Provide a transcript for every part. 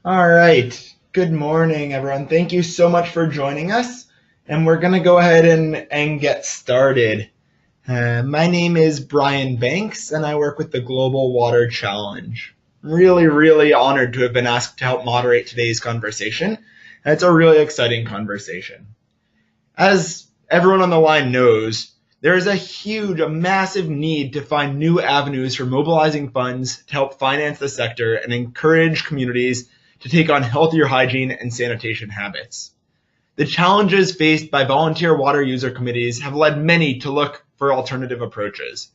All right. Good morning, everyone. Thank you so much for joining us. And we're going to go ahead and get started. My name is Brian Banks, and I work with the Global Water Challenge. I'm really honored to have been asked to help moderate today's conversation. And it's a really exciting conversation. As everyone on the line knows, there is a massive need to find new avenues for mobilizing funds to help finance the sector and encourage communities to take on healthier hygiene and sanitation habits. The challenges faced by volunteer water user committees have led many to look for alternative approaches.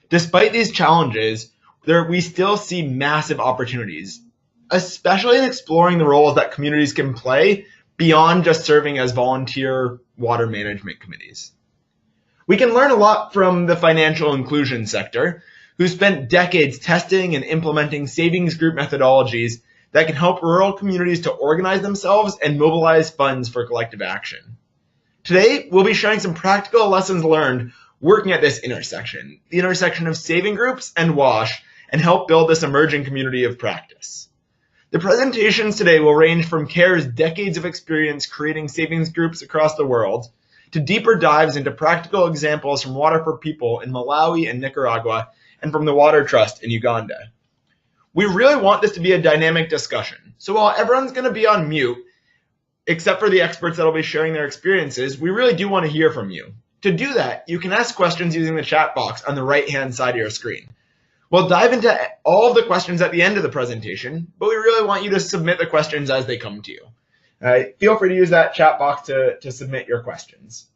Despite these challenges, we still see massive opportunities, especially in exploring the roles that communities can play beyond just serving as volunteer water management committees. We can learn a lot from the financial inclusion sector, who spent decades testing and implementing savings group methodologies that can help rural communities to organize themselves and mobilize funds for collective action. Today, we'll be sharing some practical lessons learned working at this intersection, the intersection of saving groups and WASH, and help build this emerging community of practice. The presentations today will range from CARE's decades of experience creating savings groups across the world to deeper dives into practical examples from Water for People in Malawi and Nicaragua and from the Water Trust in Uganda. We really want this to be a dynamic discussion. So while everyone's going to be on mute, except for the experts that will be sharing their experiences, we really do want to hear from you. To do that, you can ask questions using the chat box on the right-hand side of your screen. We'll dive into all of the questions at the end of the presentation, but we really want you to submit the questions as they come to you. Feel free to use that chat box to submit your questions.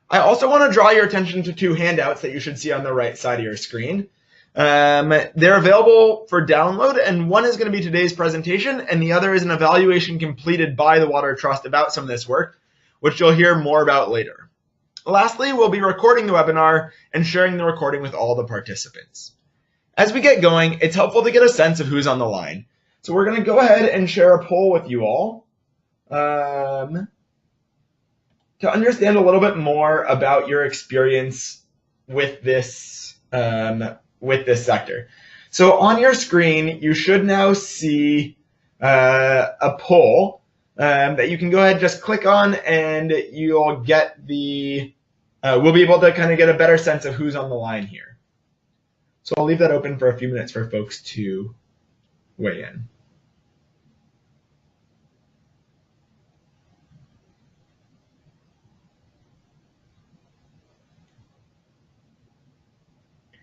I also want to draw your attention to two handouts that you should see on the right side of your screen. They're available for download, and one is going to be today's presentation, and the other is an evaluation completed by the Water Trust about some of this work, which you'll hear more about later. Lastly, we'll be recording the webinar and sharing the recording with all the participants. As we get going, it's helpful to get a sense of who's on the line. So we're going to go ahead and share a poll with you all to understand a little bit more about your experience with this sector. So on your screen, you should now see a poll that you can go ahead and just click on, and you'll get we'll be able to kind of get a better sense of who's on the line here. So I'll leave that open for a few minutes for folks to weigh in.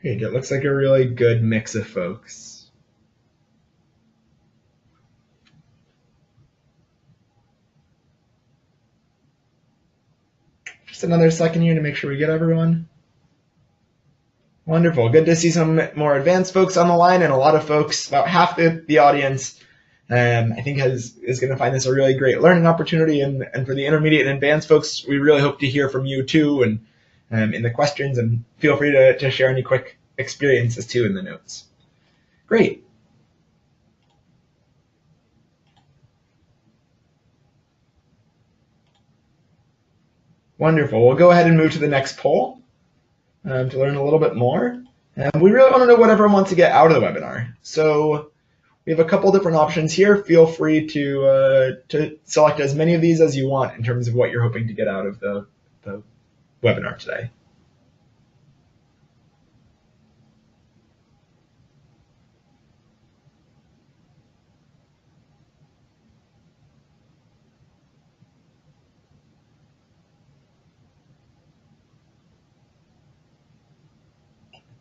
Great, it looks like a really good mix of folks. Just another second here to make sure we get everyone. Wonderful. Good to see some more advanced folks on the line, and a lot of folks, about half the audience, I think is going to find this a really great learning opportunity. And for the intermediate and advanced folks, we really hope to hear from you too, and in the questions, and feel free to share any quick experiences too in the notes. Great. Wonderful. We'll go ahead and move to the next poll to learn a little bit more. We really want to know what everyone wants to get out of the webinar. So we have a couple different options here. Feel free to select as many of these as you want in terms of what you're hoping to get out of the webinar today.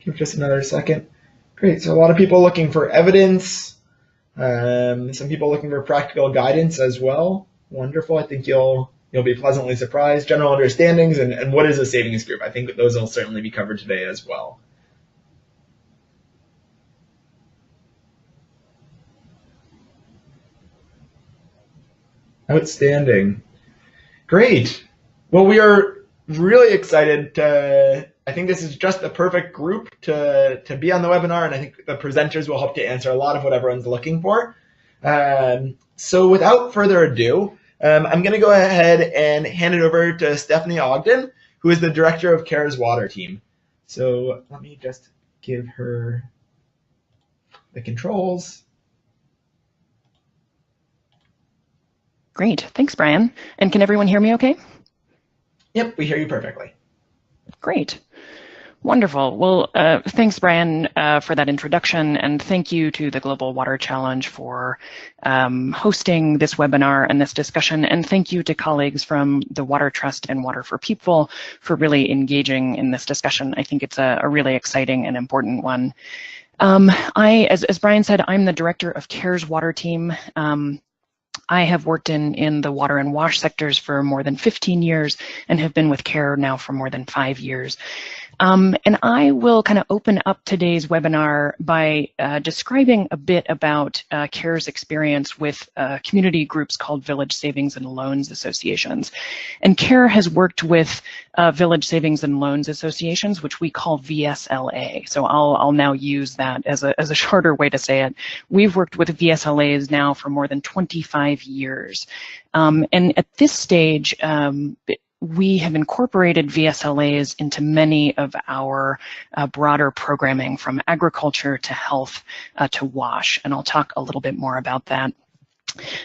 Give just another second. Great, so a lot of people looking for evidence, some people looking for practical guidance as well. Wonderful, I think you'll be pleasantly surprised. General understandings and what is a savings group. I think that those will certainly be covered today as well. Outstanding. Great. Well, we are really excited I think this is just the perfect group to be on the webinar, and I think the presenters will help to answer a lot of what everyone's looking for. So without further ado, I'm going to go ahead and hand it over to Stephanie Ogden, who is the director of CARE's water team. So let me just give her the controls. Great. Thanks, Brian. And can everyone hear me okay? Yep, we hear you perfectly. Great. Wonderful. Well, thanks, Brian, for that introduction, and thank you to the Global Water Challenge for hosting this webinar and this discussion, and thank you to colleagues from the Water Trust and Water for People for really engaging in this discussion. I think it's a really exciting and important one. As Brian said, I'm the director of CARE's water team. I have worked in the water and wash sectors for more than 15 years and have been with CARE now for more than 5 years. And I will kind of open up today's webinar by describing a bit about CARE's experience with community groups called Village Savings and Loans Associations. And CARE has worked with Village Savings and Loans Associations, which we call VSLA. So I'll now use that as a shorter way to say it. We've worked with VSLAs now for more than 25 years. And at this stage, we have incorporated VSLAs into many of our broader programming, from agriculture to health to WASH, and I'll talk a little bit more about that.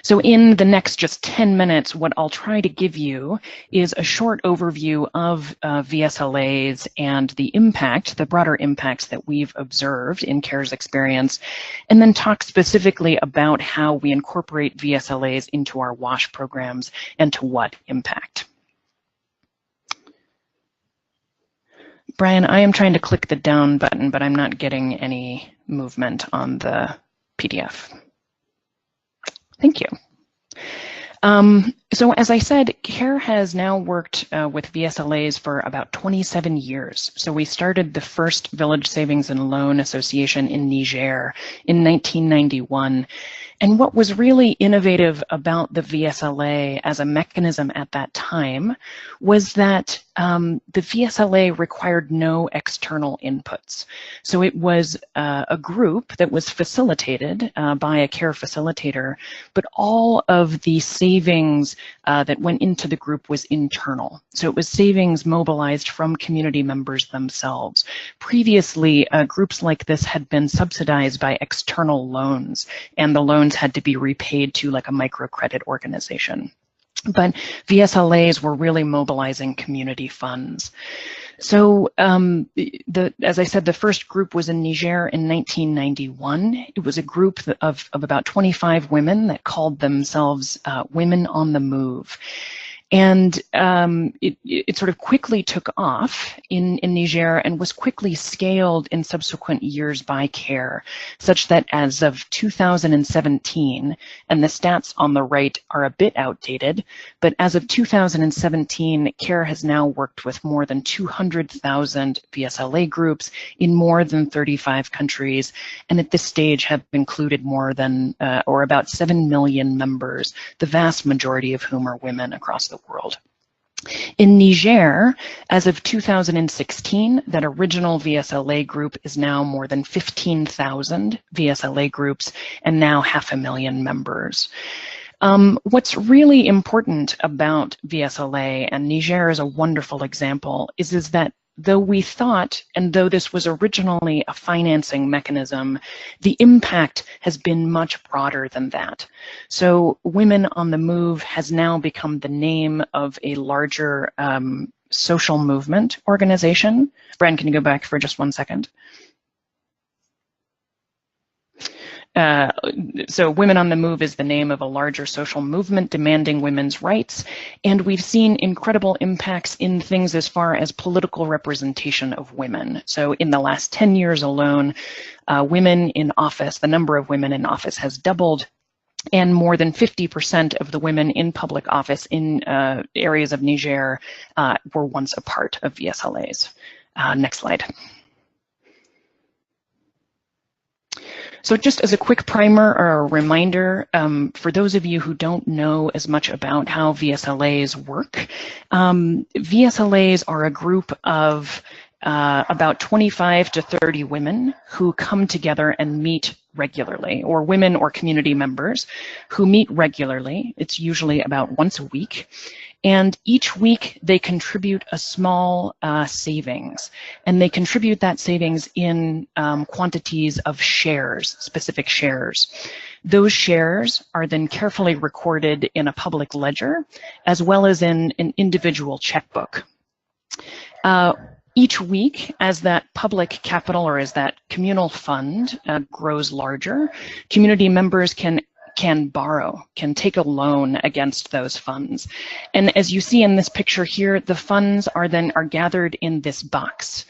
So in the next just 10 minutes, what I'll try to give you is a short overview of VSLAs and the impact, the broader impacts that we've observed in CARE's experience, and then talk specifically about how we incorporate VSLAs into our WASH programs and to what impact. Brian, I am trying to click the down button, but I'm not getting any movement on the PDF. Thank you. So as I said, CARE has now worked with VSLAs for about 27 years. So we started the first Village Savings and Loan Association in Niger in 1991. And what was really innovative about the VSLA as a mechanism at that time was that the VSLA required no external inputs. So it was a group that was facilitated by a CARE facilitator, but all of the savings that went into the group was internal. So it was savings mobilized from community members themselves. Previously, groups like this had been subsidized by external loans, and the loans had to be repaid to like a microcredit organization. But VSLAs were really mobilizing community funds. So as I said, the first group was in Niger in 1991. It was a group of about 25 women that called themselves Women on the Move. And it sort of quickly took off in Niger and was quickly scaled in subsequent years by CARE, such that as of 2017, and the stats on the right are a bit outdated, but as of 2017, CARE has now worked with more than 200,000 VSLA groups in more than 35 countries, and at this stage have included more than, or about 7 million members, the vast majority of whom are women across the world. In Niger, as of 2016, that original VSLA group is now more than 15,000 VSLA groups and now 500,000 members. What's really important about VSLA, and Niger is a wonderful example, is that though we thought, and though this was originally a financing mechanism, the impact has been much broader than that. So Women on the Move has now become the name of a larger social movement organization. Brian, can you go back for just 1 second? So Women on the Move is the name of a larger social movement demanding women's rights, and we've seen incredible impacts in things as far as political representation of women. So in the last 10 years alone, women in office, the number of women in office has doubled, and more than 50% of the women in public office in areas of Niger were once a part of VSLAs. Next slide. So just as a quick primer or a reminder, for those of you who don't know as much about how VSLAs work, VSLAs are a group of about 25 to 30 women who come together and meet regularly, or women or community members who meet regularly. It's usually about once a week. And each week they contribute a small savings, and they contribute that savings in quantities of shares, specific shares. Those shares are then carefully recorded in a public ledger, as well as in an individual checkbook. Each week, as that public capital or as that communal fund grows larger, community members can borrow, can take a loan against those funds. And as you see in this picture here, the funds are gathered in this box,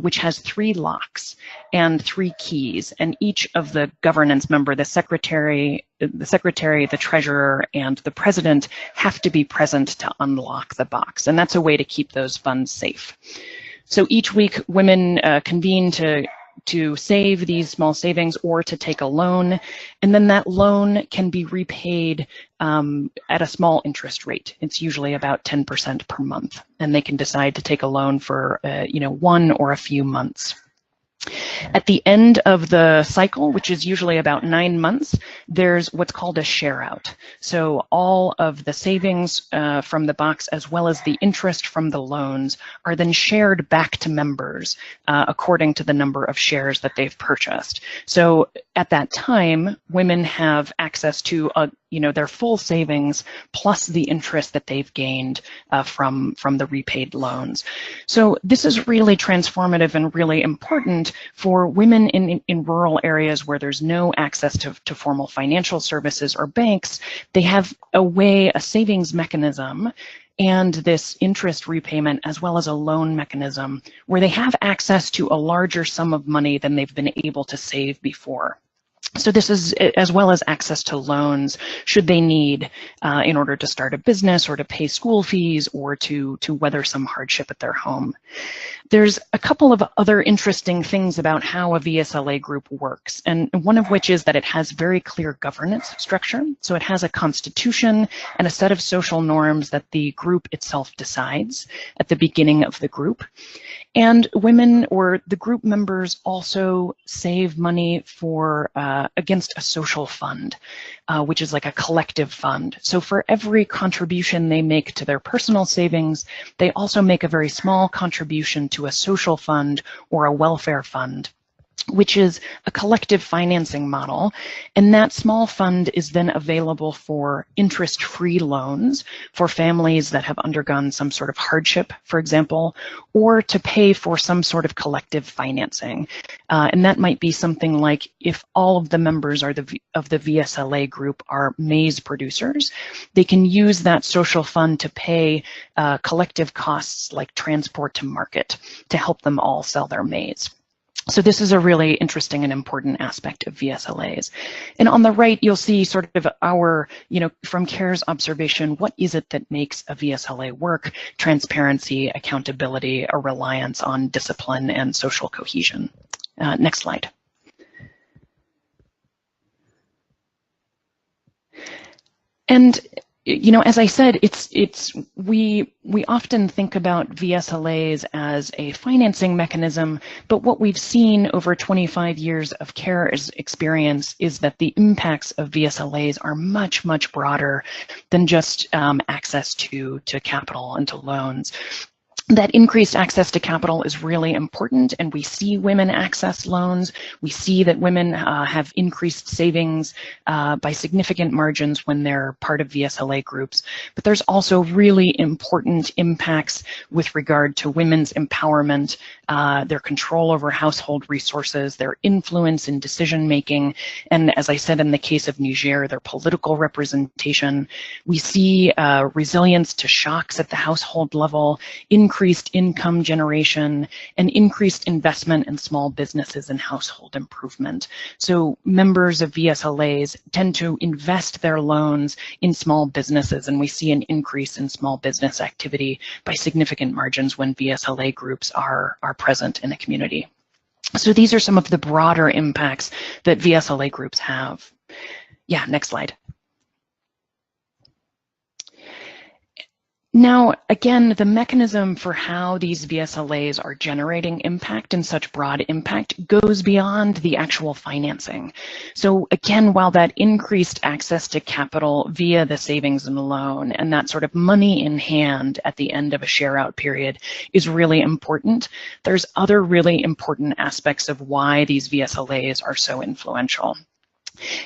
which has 3 locks and 3 keys. And each of the governance member, the secretary, the treasurer, and the president have to be present to unlock the box. And that's a way to keep those funds safe. So each week, women convene to save these small savings or to take a loan, and then that loan can be repaid at a small interest rate. It's usually about 10% per month, and they can decide to take a loan for 1 or a few months. At the end of the cycle, which is usually about 9 months, there's what's called a share out. So all of the savings from the box, as well as the interest from the loans, are then shared back to members according to the number of shares that they've purchased. So at that time, women have access to their full savings plus the interest that they've gained from the repaid loans. So this is really transformative and really important for women in rural areas where there's no access to formal financial services or banks. They have a savings mechanism and this interest repayment, as well as a loan mechanism, where they have access to a larger sum of money than they've been able to save before. So this is as well as access to loans should they need in order to start a business or to pay school fees or to weather some hardship at their home. There's a couple of other interesting things about how a VSLA group works, and one of which is that it has very clear governance structure. So it has a constitution and a set of social norms that the group itself decides at the beginning of the group. And women or the group members also save money for against a social fund, which is like a collective fund. So for every contribution they make to their personal savings, they also make a very small contribution to a social fund or a welfare fund, which is a collective financing model. And that small fund is then available for interest-free loans for families that have undergone some sort of hardship, for example, or to pay for some sort of collective financing. And that might be something like if all of the members of the VSLA group are maize producers, they can use that social fund to pay collective costs like transport to market to help them all sell their maize. So this is a really interesting and important aspect of VSLAs. And on the right, you'll see sort of our, from CARE's observation, what is it that makes a VSLA work? Transparency, accountability, a reliance on discipline and social cohesion. Next slide. And as I said, we often think about VSLAs as a financing mechanism, but what we've seen over 25 years of CARE's experience is that the impacts of VSLAs are much, much broader than just access to capital and to loans. That increased access to capital is really important, and we see women access loans. We see that women have increased savings by significant margins when they're part of VSLA groups. But there's also really important impacts with regard to women's empowerment, their control over household resources, their influence in decision-making, and as I said in the case of Niger, their political representation. We see resilience to shocks at the household level, increased income generation, and increased investment in small businesses and household improvement. So members of VSLAs tend to invest their loans in small businesses, and we see an increase in small business activity by significant margins when VSLA groups are present in a community. So these are some of the broader impacts that VSLA groups have. Yeah, next slide. Now, again, the mechanism for how these VSLAs are generating impact and such broad impact goes beyond the actual financing. So again, while that increased access to capital via the savings and loan and that sort of money in hand at the end of a share out period is really important, there's other really important aspects of why these VSLAs are so influential.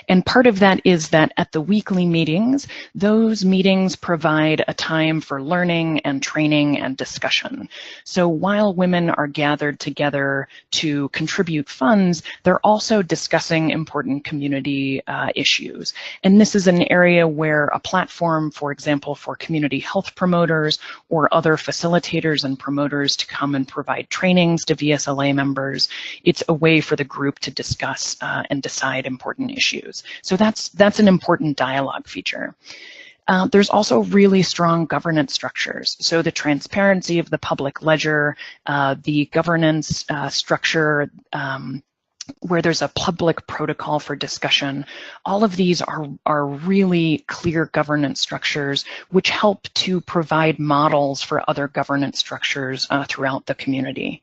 And part of that is that at the weekly meetings, those meetings provide a time for learning and training and discussion. So while women are gathered together to contribute funds, they're also discussing important community issues. And this is an area where a platform, for example, for community health promoters or other facilitators and promoters to come and provide trainings to VSLA members, it's a way for the group to discuss and decide important issues. So that's an important dialogue feature. There's also really strong governance structures. So the transparency of the public ledger, the governance structure, where there's a public protocol for discussion, all of these are really clear governance structures which help to provide models for other governance structures throughout the community.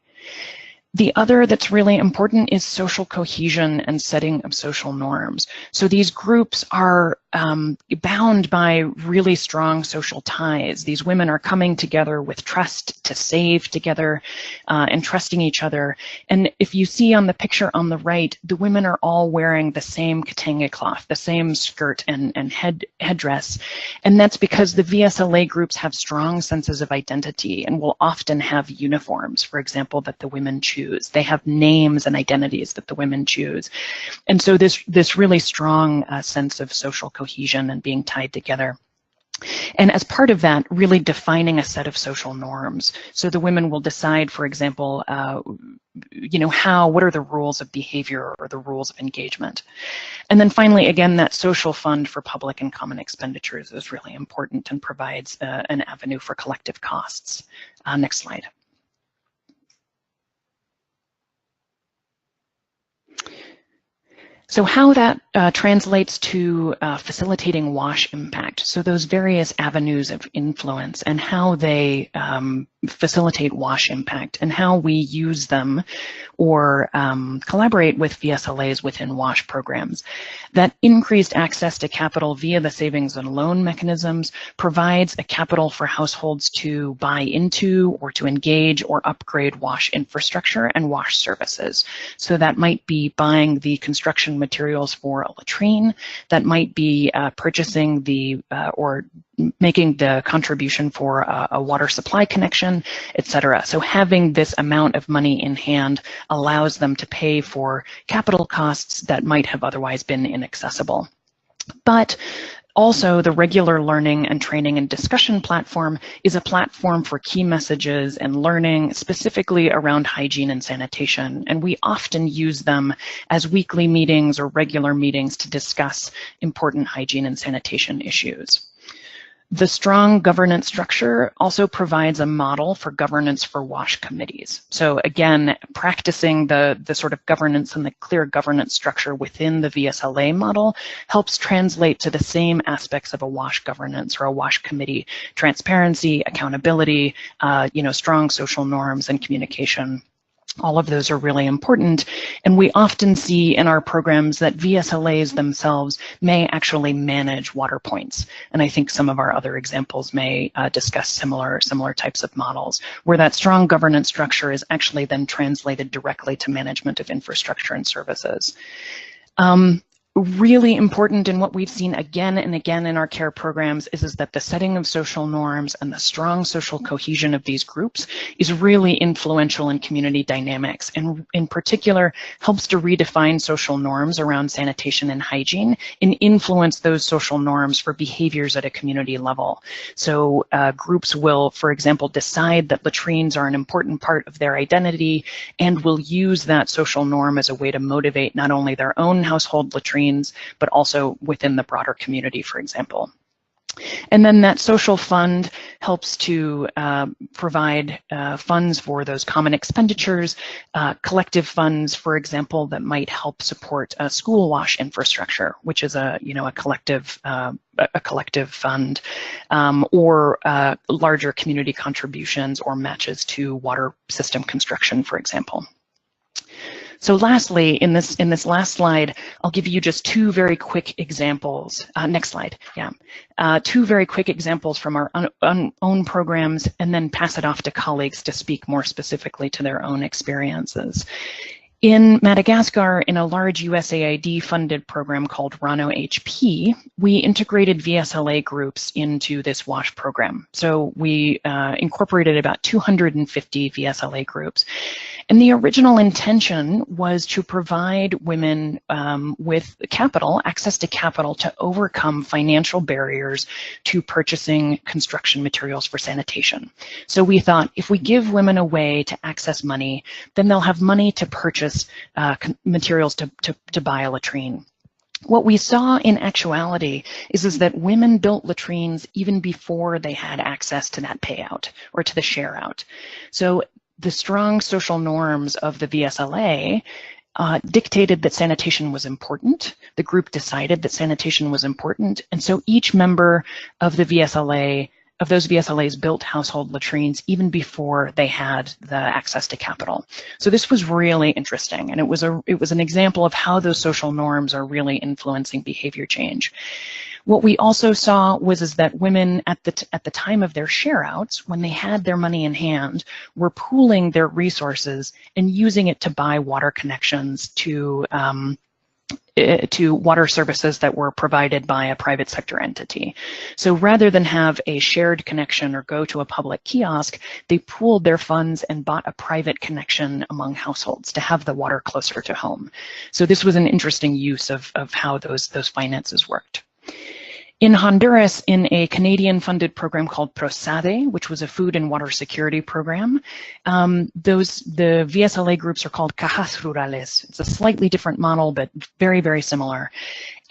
The other that's really important is social cohesion and setting of social norms. So these groups are bound by really strong social ties. These women are coming together with trust to save together and trusting each other. And if you see on the picture on the right, the women are all wearing the same kitenge cloth, the same skirt and headdress. And that's because the VSLA groups have strong senses of identity and will often have uniforms, for example, that the women choose. They have names and identities that the women choose. And so this really strong sense of social cohesion and being tied together. And as part of that, really defining a set of social norms. So the women will decide, for example, what are the rules of behavior or the rules of engagement. And then finally, again, that social fund for public and common expenditures is really important and provides an avenue for collective costs. Next slide. So how that translates to facilitating WASH impact. So those various avenues of influence and how they facilitate WASH impact and how we use them or collaborate with VSLAs within WASH programs. That increased access to capital via the savings and loan mechanisms provides a capital for households to buy into or to engage or upgrade WASH infrastructure and WASH services. So that might be buying the construction materials for a latrine, that might be purchasing the or making the contribution for a water supply connection, etc. So having this amount of money in hand allows them to pay for capital costs that might have otherwise been inaccessible. But also, the regular learning and training and discussion platform is a platform for key messages and learning specifically around hygiene and sanitation. And we often use them as weekly meetings or regular meetings to discuss important hygiene and sanitation issues. The strong governance structure also provides a model for governance for WASH committees. So again, practicing the sort of governance and the clear governance structure within the VSLA model helps translate to the same aspects of a WASH governance or a WASH committee: transparency, accountability, strong social norms and communication. All of those are really important, and we often see in our programs that VSLAs themselves may actually manage water points. And I think some of our other examples may discuss similar types of models, where that strong governance structure is actually then translated directly to management of infrastructure and services. Really important, and what we've seen again and again in our care programs is that the setting of social norms and the strong social cohesion of these groups is really influential in community dynamics, and in particular helps to redefine social norms around sanitation and hygiene and influence those social norms for behaviors at a community level. So groups will, for example, decide that latrines are an important part of their identity and will use that social norm as a way to motivate not only their own household latrines, but also within the broader community, for example. And then that social fund helps to provide funds for those common expenditures, collective funds, for example, that might help support school WASH infrastructure, which is a collective fund, or larger community contributions or matches to water system construction, for example. So lastly, in this last slide, I'll give you just two very quick examples. Next slide, yeah. Two very quick examples from our own programs, and then pass it off to colleagues to speak more specifically to their own experiences. In Madagascar, in a large USAID-funded program called RANO-HP, we integrated VSLA groups into this WASH program. So we incorporated about 250 VSLA groups. And the original intention was to provide women with capital, access to capital, to overcome financial barriers to purchasing construction materials for sanitation. So we thought, if we give women a way to access money, then they'll have money to purchase materials to buy a latrine. What we saw in actuality is that women built latrines even before they had access to that payout or to the share out. So the strong social norms of the VSLA dictated that sanitation was important. The group decided that sanitation was important, and so each member of the VSLA, of those VSLAs, built household latrines even before they had the access to capital. So this was really interesting, and it was an example of how those social norms are really influencing behavior change. What we also saw was that women at the time of their share outs, when they had their money in hand, were pooling their resources and using it to buy water connections to water services that were provided by a private sector entity. So rather than have a shared connection or go to a public kiosk, they pooled their funds and bought a private connection among households to have the water closer to home. So this was an interesting use of how those finances worked. In Honduras, in a Canadian-funded program called PROSADE, which was a food and water security program, the VSLA groups are called cajas rurales. It's a slightly different model, but very, very similar.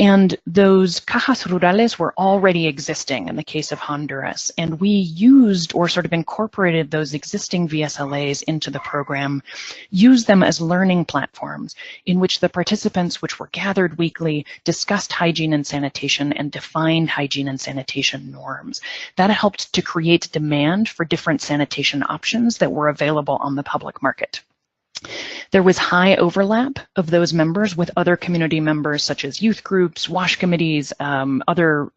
And those cajas rurales were already existing in the case of Honduras. And we used, or sort of incorporated, those existing VSLAs into the program, used them as learning platforms in which the participants, which were gathered weekly, discussed hygiene and sanitation and defined hygiene and sanitation norms. That helped to create demand for different sanitation options that were available on the public market. There was high overlap of those members with other community members, such as youth groups, WASH committees, other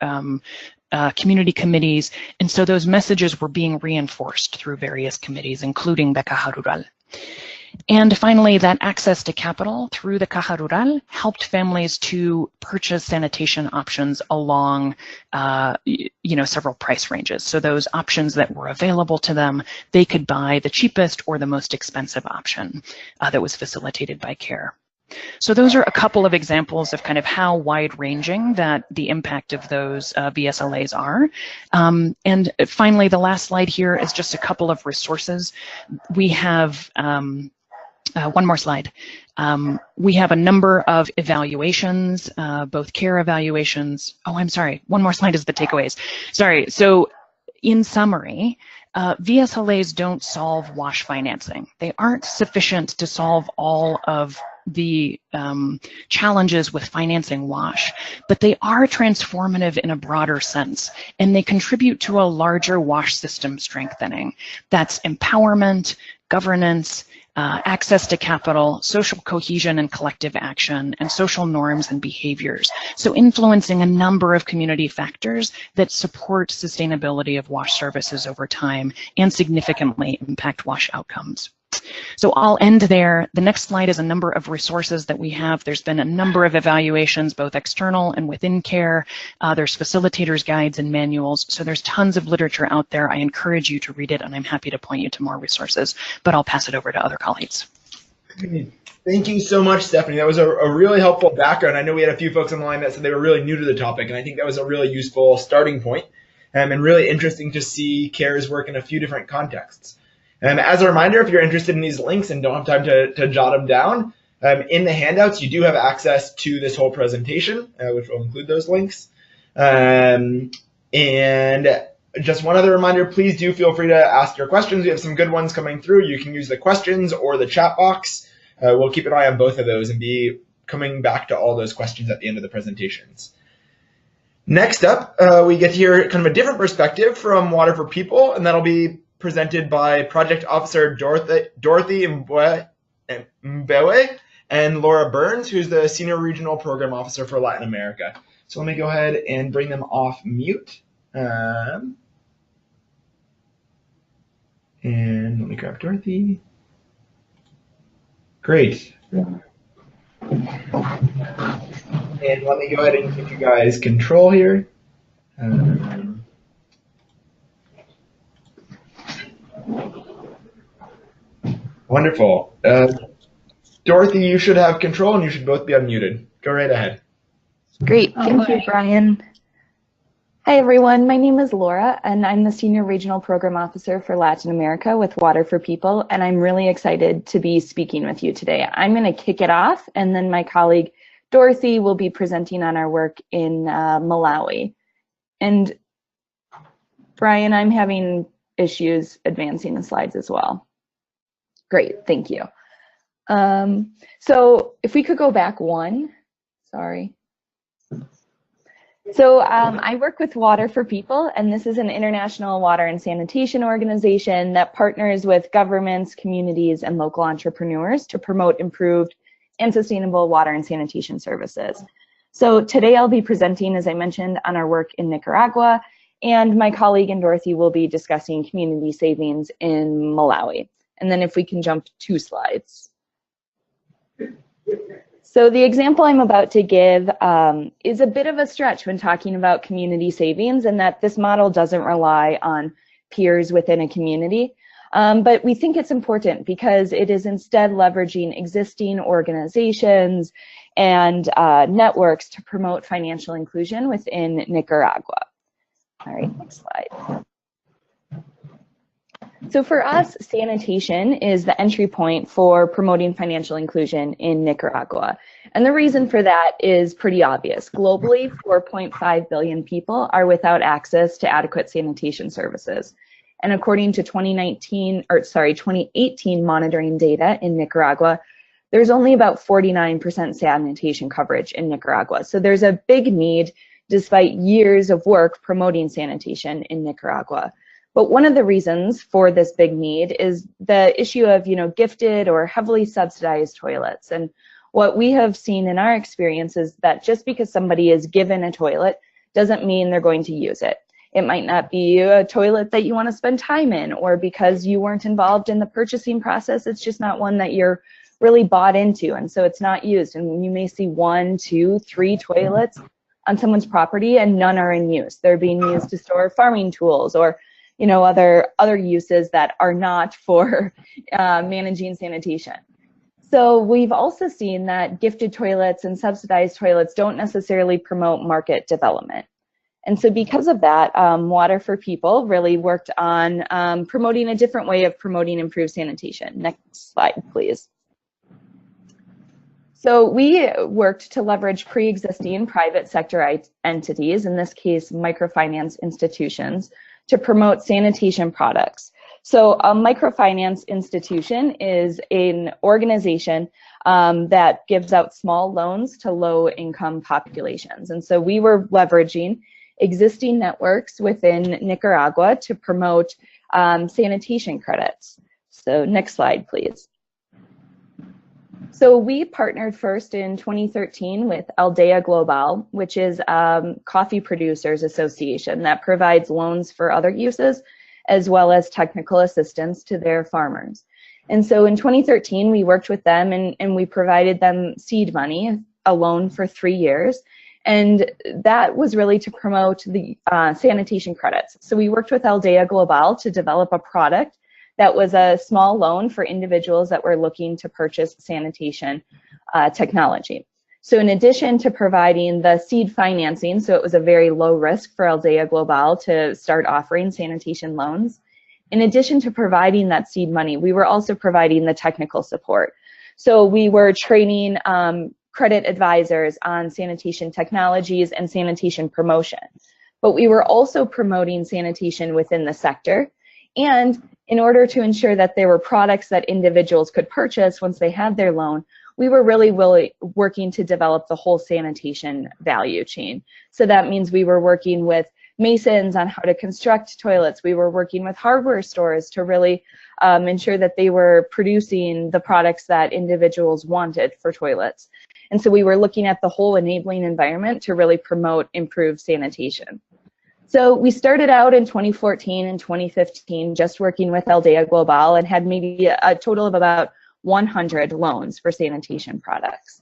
community committees, and so those messages were being reinforced through various committees, including the Caja Rural. And finally, that access to capital through the Caja Rural helped families to purchase sanitation options along several price ranges. So those options that were available to them, they could buy the cheapest or the most expensive option that was facilitated by CARE. So those are a couple of examples of kind of how wide-ranging that the impact of those VSLAs are. And finally, the last slide here is just a couple of resources. We have one more slide. We have a number of evaluations, both CARE evaluations. Oh, I'm sorry. One more slide is the takeaways. Sorry. So in summary, VSLAs don't solve WASH financing. They aren't sufficient to solve all of the challenges with financing WASH, but they are transformative in a broader sense, and they contribute to a larger WASH system strengthening. That's empowerment, governance, access to capital, social cohesion and collective action, and social norms and behaviors. So influencing a number of community factors that support sustainability of WASH services over time and significantly impact WASH outcomes. So I'll end there. The next slide is a number of resources that we have. There's been a number of evaluations, both external and within CARE. There's facilitators' guides and manuals. So there's tons of literature out there. I encourage you to read it, and I'm happy to point you to more resources, but I'll pass it over to other colleagues. Thank you so much, Stephanie. That was a really helpful background. I know we had a few folks on the line that said they were really new to the topic, and I think that was a really useful starting point, and really interesting to see CARE's work in a few different contexts. As a reminder, if you're interested in these links and don't have time to jot them down, in the handouts, you do have access to this whole presentation, which will include those links. And just one other reminder, please do feel free to ask your questions. We have some good ones coming through. You can use the questions or the chat box. We'll keep an eye on both of those and be coming back to all those questions at the end of the presentations. Next up, we get to hear kind of a different perspective from Water for People, and that'll be presented by Project Officer Dorothy Mbewe and Laura Burns, who's the Senior Regional Program Officer for Latin America. So let me go ahead and bring them off mute. And let me grab Dorothy. Great. And let me go ahead and give you guys control here. Wonderful. Dorothy, you should have control and you should both be unmuted. Go right ahead. Great. Thank you, Brian. Hi, everyone. My name is Laura, and I'm the Senior Regional Program Officer for Latin America with Water for People, and I'm really excited to be speaking with you today. I'm going to kick it off, and then my colleague Dorothy will be presenting on our work in Malawi. And Brian, I'm having issues advancing the slides as well. Great, thank you. So if we could go back one, sorry. So I work with Water for People, and this is an international water and sanitation organization that partners with governments, communities, and local entrepreneurs to promote improved and sustainable water and sanitation services. So today I'll be presenting, as I mentioned, on our work in Nicaragua, and my colleague and Dorothy will be discussing community savings in Malawi. And then if we can jump 2 slides. So the example I'm about to give is a bit of a stretch when talking about community savings, and that this model doesn't rely on peers within a community. But we think it's important because it is instead leveraging existing organizations and networks to promote financial inclusion within Nicaragua. All right, next slide. So for us, sanitation is the entry point for promoting financial inclusion in Nicaragua. And the reason for that is pretty obvious. Globally, 4.5 billion people are without access to adequate sanitation services. And according to 2018 monitoring data in Nicaragua, there's only about 49% sanitation coverage in Nicaragua. So there's a big need despite years of work promoting sanitation in Nicaragua. But one of the reasons for this big need is the issue of, gifted or heavily subsidized toilets. And what we have seen in our experience is that just because somebody is given a toilet doesn't mean they're going to use it. It might not be a toilet that you want to spend time in, or because you weren't involved in the purchasing process, it's just not one that you're really bought into, and so it's not used. And you may see 1, 2, 3 toilets on someone's property and none are in use. They're being used to store farming tools or other uses that are not for managing sanitation. So we've also seen that gifted toilets and subsidized toilets don't necessarily promote market development. And so because of that, Water for People really worked on promoting a different way of promoting improved sanitation. Next slide, please. So we worked to leverage pre-existing private sector entities, in this case microfinance institutions, to promote sanitation products. So a microfinance institution is an organization that gives out small loans to low-income populations. And so we were leveraging existing networks within Nicaragua to promote sanitation credits. So next slide, please. So we partnered first in 2013 with Aldea Global, which is a coffee producers association that provides loans for other uses, as well as technical assistance to their farmers. And so in 2013, we worked with them and we provided them seed money, a loan for 3 years. And that was really to promote the sanitation credits. So we worked with Aldea Global to develop a product that was a small loan for individuals that were looking to purchase sanitation technology. So in addition to providing the seed financing, so it was a very low risk for Aldea Global to start offering sanitation loans, in addition to providing that seed money, we were also providing the technical support. So we were training credit advisors on sanitation technologies and sanitation promotion. But we were also promoting sanitation within the sector. And in order to ensure that there were products that individuals could purchase once they had their loan, we were really working to develop the whole sanitation value chain. So that means we were working with masons on how to construct toilets. We were working with hardware stores to really ensure that they were producing the products that individuals wanted for toilets. And so we were looking at the whole enabling environment to really promote improved sanitation. So we started out in 2014 and 2015 just working with Aldea Global and had maybe a total of about 100 loans for sanitation products.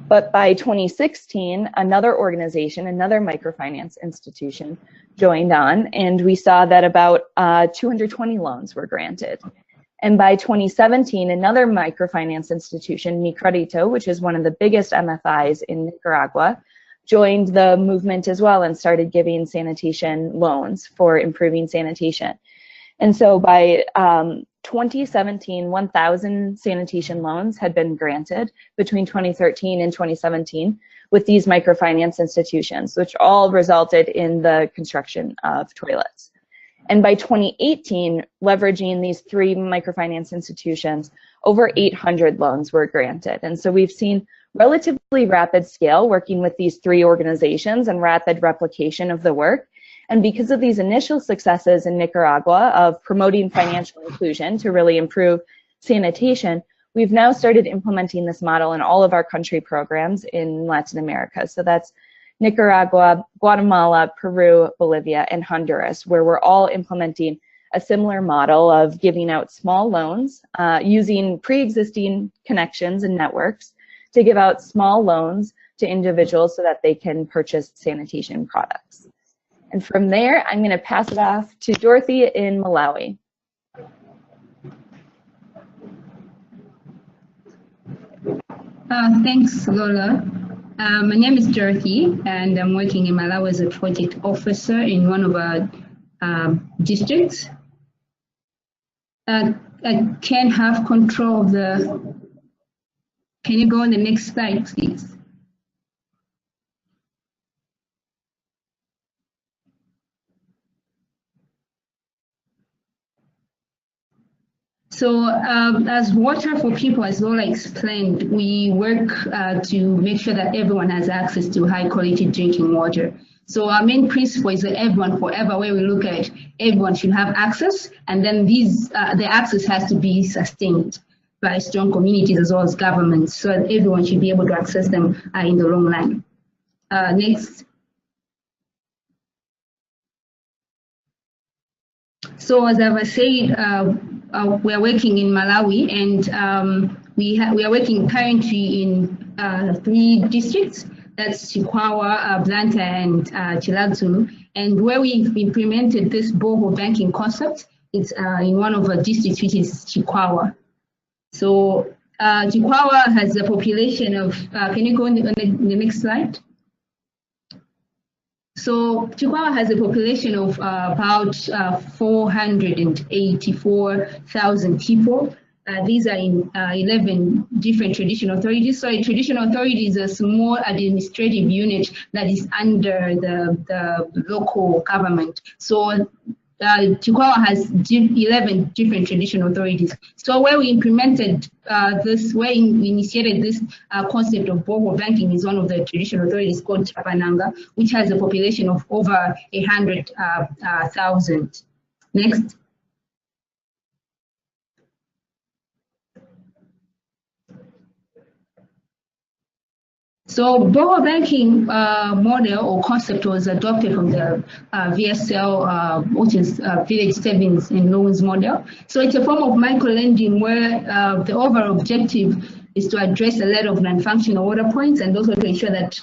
But by 2016, another organization, another microfinance institution joined on, and we saw that about 220 loans were granted. And by 2017, another microfinance institution, Mi Credito, which is one of the biggest MFIs in Nicaragua, joined the movement as well and started giving sanitation loans for improving sanitation. And so by 2017, 1,000 sanitation loans had been granted between 2013 and 2017 with these microfinance institutions, which all resulted in the construction of toilets. And by 2018, leveraging these three microfinance institutions, over 800 loans were granted. And so we've seen relatively rapid scale working with these three organizations and rapid replication of the work. And because of these initial successes in Nicaragua of promoting financial inclusion to really improve sanitation, we've now started implementing this model in all of our country programs in Latin America. So that's Nicaragua, Guatemala, Peru, Bolivia, and Honduras, where we're all implementing a similar model of giving out small loans, using pre-existing connections and networks to give out small loans to individuals so that they can purchase sanitation products. And from there, I'm going to pass it off to Dorothy in Malawi. Thanks, Lola. My name is Dorothy, and I'm working in Malawi as a project officer in one of our districts. I can't have control of the... Can you go on the next slide, please? So as Water for People, as Lola explained, we work to make sure that everyone has access to high quality drinking water. So our main principle is that everyone forever, where we look at it, everyone should have access, and then the access has to be sustained by strong communities as well as governments, so that everyone should be able to access them in the long run. Next. So as I was saying, we are working in Malawi, and we are working currently in 3 districts. That's CHIKWAWA, Blantyre, and Chiladzulu. And where we've implemented this borehole banking concept, it's in one of our districts, which is CHIKWAWA. So CHIKWAWA has a population of, can you go on the next slide? So CHIKWAWA has a population of about 484,000 people. These are in 11 different traditional authorities. So a traditional authority is a small administrative unit that is under the local government. So CHIKWAWA has 11 different traditional authorities. So where we implemented where we initiated this concept of borehole banking is one of the traditional authorities called Chapananga, which has a population of over 100,000. Next. So borehole banking model or concept was adopted from the VSL, which is Village Savings and Loans model. So it's a form of micro-lending where the overall objective is to address a lot of non-functional water points and also to ensure that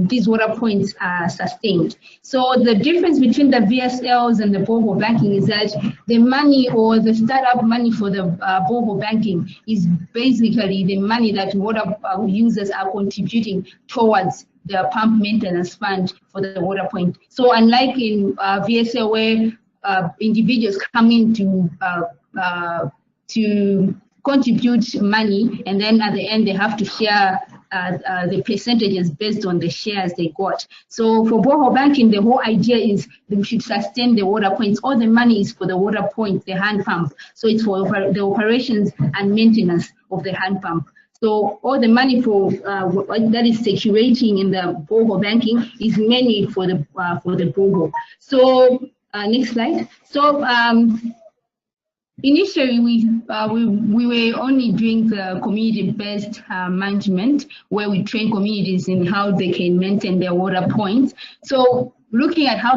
these water points are sustained. So the difference between the VSLs and the borehole banking is that the money or the startup money for the borehole banking is basically the money that water users are contributing towards the pump maintenance fund for the water point. So unlike in VSL where individuals come in to contribute money, and then at the end they have to share the percentages based on the shares they got. So for borehole banking, the whole idea is that we should sustain the water points. All the money is for the water point, the hand pump. So it's for the operations and maintenance of the hand pump. So all the money for that is circulating in the borehole banking is mainly for the borehole. So next slide. So initially, we were only doing the community-based management, where we train communities in how they can maintain their water points. So looking at how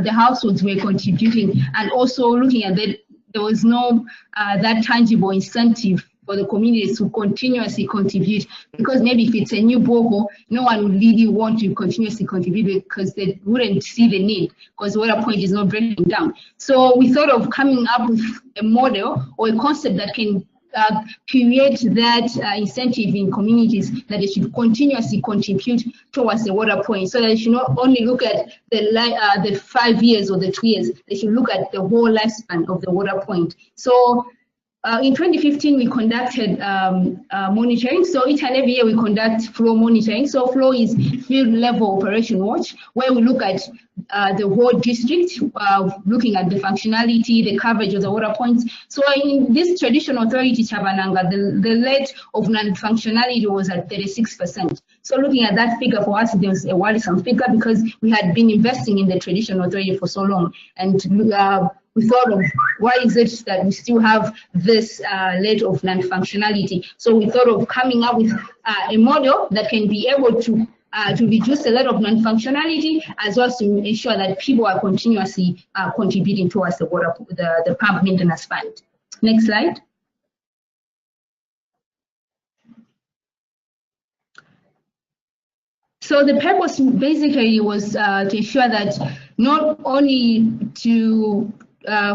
the households were contributing, and also looking at that there was no that tangible incentive for the communities to continuously contribute, because maybe if it's a new borehole, no one would really want to continuously contribute because they wouldn't see the need, because the water point is not breaking down. So we thought of coming up with a model or a concept that can create that incentive in communities that they should continuously contribute towards the water point, so that they should not only look at the 5 years or the 2 years, they should look at the whole lifespan of the water point. So in 2015, we conducted monitoring. So each and every year we conduct flow monitoring. So flow is field level operation watch, where we look at the whole district, looking at the functionality, the coverage of the water points. So in this traditional authority, Chabananga, the rate of non-functionality was at 36%. So looking at that figure for us, there was a worrisome figure because we had been investing in the traditional authority for so long. And we thought of why is it that we still have this rate of non-functionality. So we thought of coming up with a model that can be able to reduce the rate of non-functionality, as well as to ensure that people are continuously contributing towards the water, the pump maintenance fund. Next slide. So the purpose basically was to ensure that not only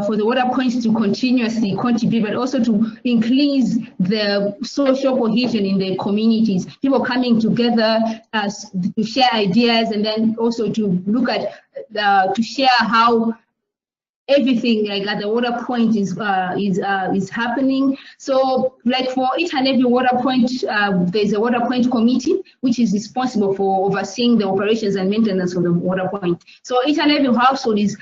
for the water points to continuously contribute, but also to increase the social cohesion in the communities, people coming together to share ideas, and then also to look at, to share how everything like at the water point is happening. So like for each and every water point, there's a water point committee which is responsible for overseeing the operations and maintenance of the water point. So each and every household is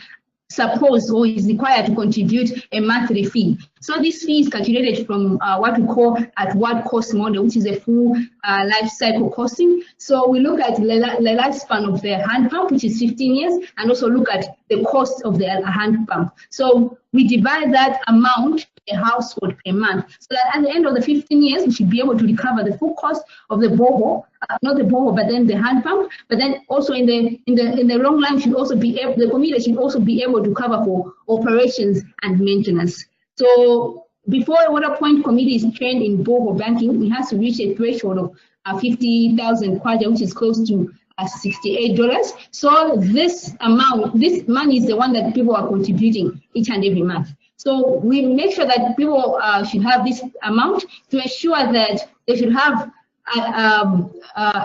supposed or is required to contribute a monthly fee. So this fee is calculated from what we call at what cost model, which is a full life cycle costing. So we look at the lifespan of the hand pump, which is 15 years, and also look at the cost of the hand pump. So we divide that amount a household per month, so that at the end of the 15 years, we should be able to recover the full cost of the borehole, not the borehole, but then the hand pump. But then also in the long run, should also be able, the community should also be able to cover for operations and maintenance. So before a water point committee is trained in borehole banking, it has to reach a threshold of 50,000 kwacha, which is close to $68. So this amount, this money is the one that people are contributing each and every month. So we make sure that people should have this amount to ensure that they should have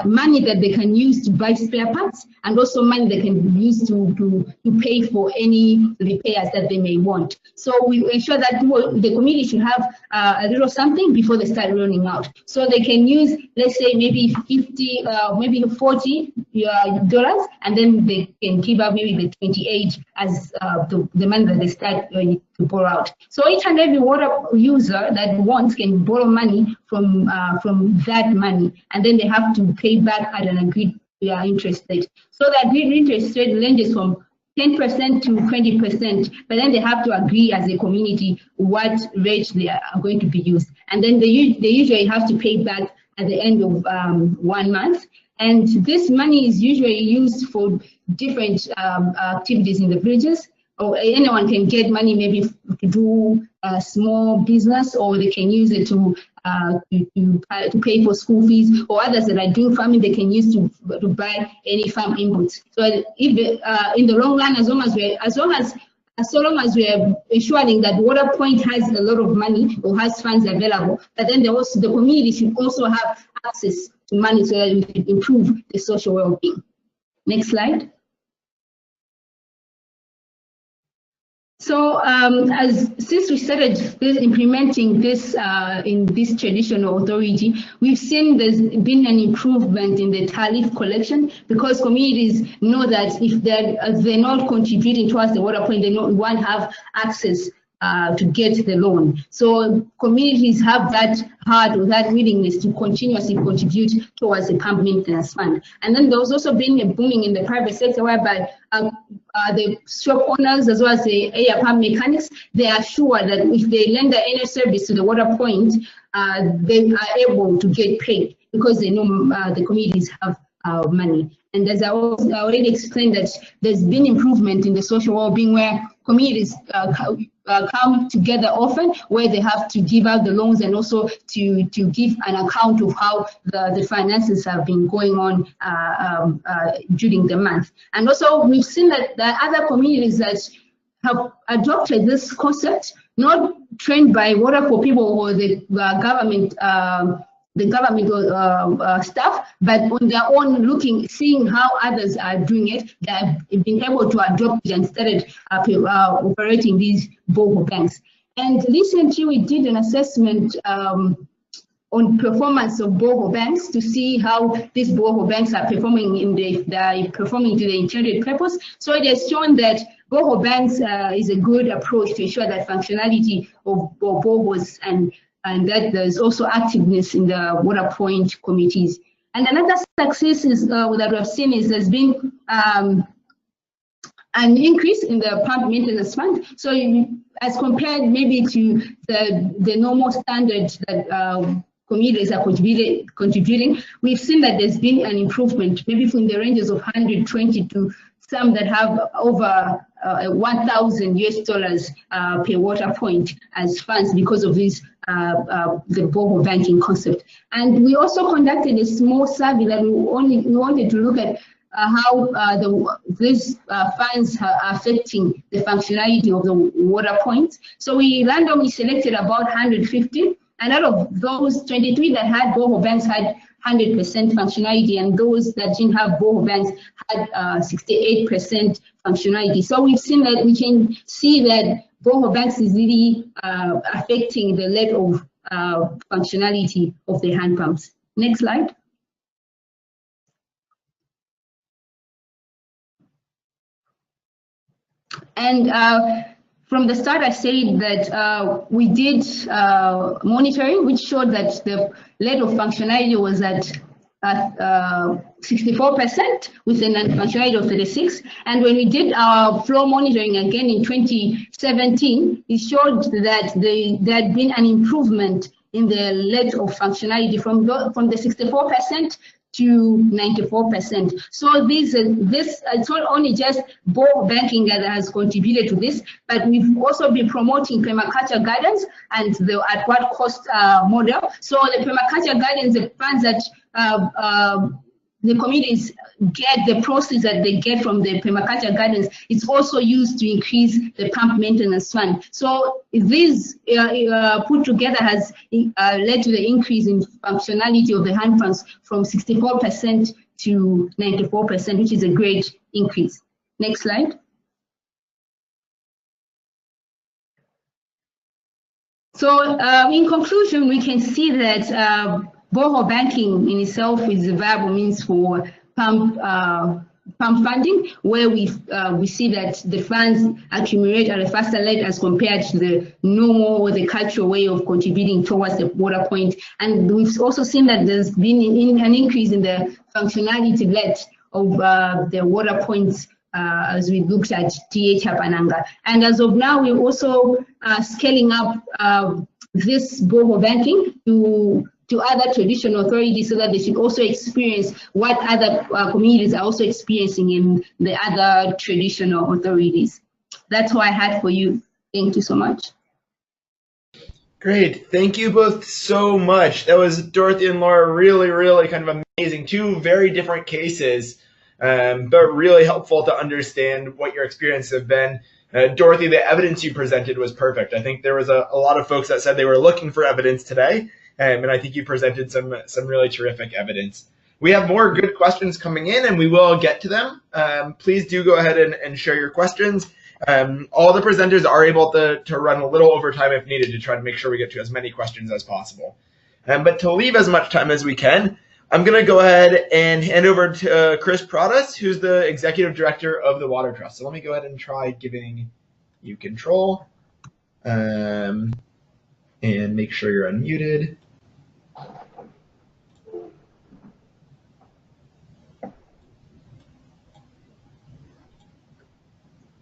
money that they can use to buy spare parts, and also money they can use to pay for any repairs that they may want. So we ensure that the community should have a little something before they start running out. So they can use, let's say, maybe 50, maybe $40, and then they can give up maybe the 28 as the money that they start to borrow out. So each and every water user that wants can borrow money from that money, and then they have to pay back at an agreed interest rate. So the agreed interest rate ranges from 10% to 20%, but then they have to agree as a community what rate they are going to be used, and then they usually have to pay back at the end of 1 month. And this money is usually used for different activities in the villages. Or anyone can get money maybe to do a small business, or they can use it to pay for school fees, or others that are doing farming, they can use to buy any farm inputs. So if in the long run, as long as we are ensuring that water point has a lot of money or has funds available, but then the community should also have access to money so that we can improve the social well-being. Next slide. So since we started implementing this in this traditional authority, we've seen there's been an improvement in the tariff collection, because communities know that if they're not contributing towards the water point, they won't have access to get the loan. So communities have that heart or that willingness to continuously contribute towards the pump maintenance fund. And then there's also been a booming in the private sector, whereby the shop owners as well as the air pump mechanics, they are sure that if they render any service to the water point, they are able to get paid, because they know the communities have money. And as I already explained, that there's been improvement in the social well-being, where communities come together often, where they have to give out the loans and also to give an account of how the finances have been going on during the month. And also we've seen that there are other communities that have adopted this concept, not trained by Water for People or the government staff, but on their own, seeing how others are doing it, they have been able to adopt it and started operating these borehole banks. And recently we did an assessment on performance of borehole banks to see how these borehole banks are performing to the intended purpose. So it has shown that borehole banks is a good approach to ensure that functionality of boreholes and that there's also activeness in the water point committees. And another success is, that we have seen is there's been an increase in the pump maintenance fund. So as compared maybe to the normal standard that communities are contributing, we've seen that there's been an improvement, maybe from the ranges of 120 to some that have over $1,000 per water point as funds because of this the borehole banking concept. And we also conducted a small survey that we wanted to look at how these funds are affecting the functionality of the water points. So we randomly selected about 150, and out of those, 23 that had borehole banks had 100% functionality, and those that didn't have borehole banks had 68% functionality. So we've seen that we can see that borehole banks is really affecting the level of functionality of the hand pumps. Next slide. And from the start, I said that we did monitoring, which showed that the level of functionality was at 64% with a functionality of 36. And when we did our flow monitoring again in 2017, it showed that there had been an improvement in the level of functionality from the 64% to 94%. So this it's not only just borehole banking that has contributed to this, but we've also been promoting permaculture gardens and the at what cost model. So the permaculture gardens, the funds that the communities get, the proceeds that they get from the permaculture gardens, it's also used to increase the pump maintenance fund. So this put together has led to the increase in functionality of the hand pumps from 64% to 94%, which is a great increase. Next slide. So in conclusion, we can see that borehole banking in itself is a viable means for pump funding, where we see that the funds accumulate at a faster rate as compared to the normal or the cultural way of contributing towards the water point. And we've also seen that there's been an increase in the functionality rate of the water points as we looked at TA Chapananga. And as of now, we're also scaling up this borehole banking to other traditional authorities so that they should also experience what other communities are also experiencing in the other traditional authorities. That's what I had for you. Thank you so much. Great. Thank you both so much. That was Dorothy and Laura, really kind of amazing. Two very different cases, but really helpful to understand what your experiences have been. Dorothy, the evidence you presented was perfect. I think there was a lot of folks that said they were looking for evidence today. And I think you presented some really terrific evidence. We have more good questions coming in, and we will get to them. Please do go ahead and share your questions. All the presenters are able to run a little over time if needed to try to make sure we get to as many questions as possible. But to leave as much time as we can, I'm going to go ahead and hand over to Chris Pradas, who's the Executive Director of the Water Trust. So let me go ahead and try giving you control and make sure you're unmuted.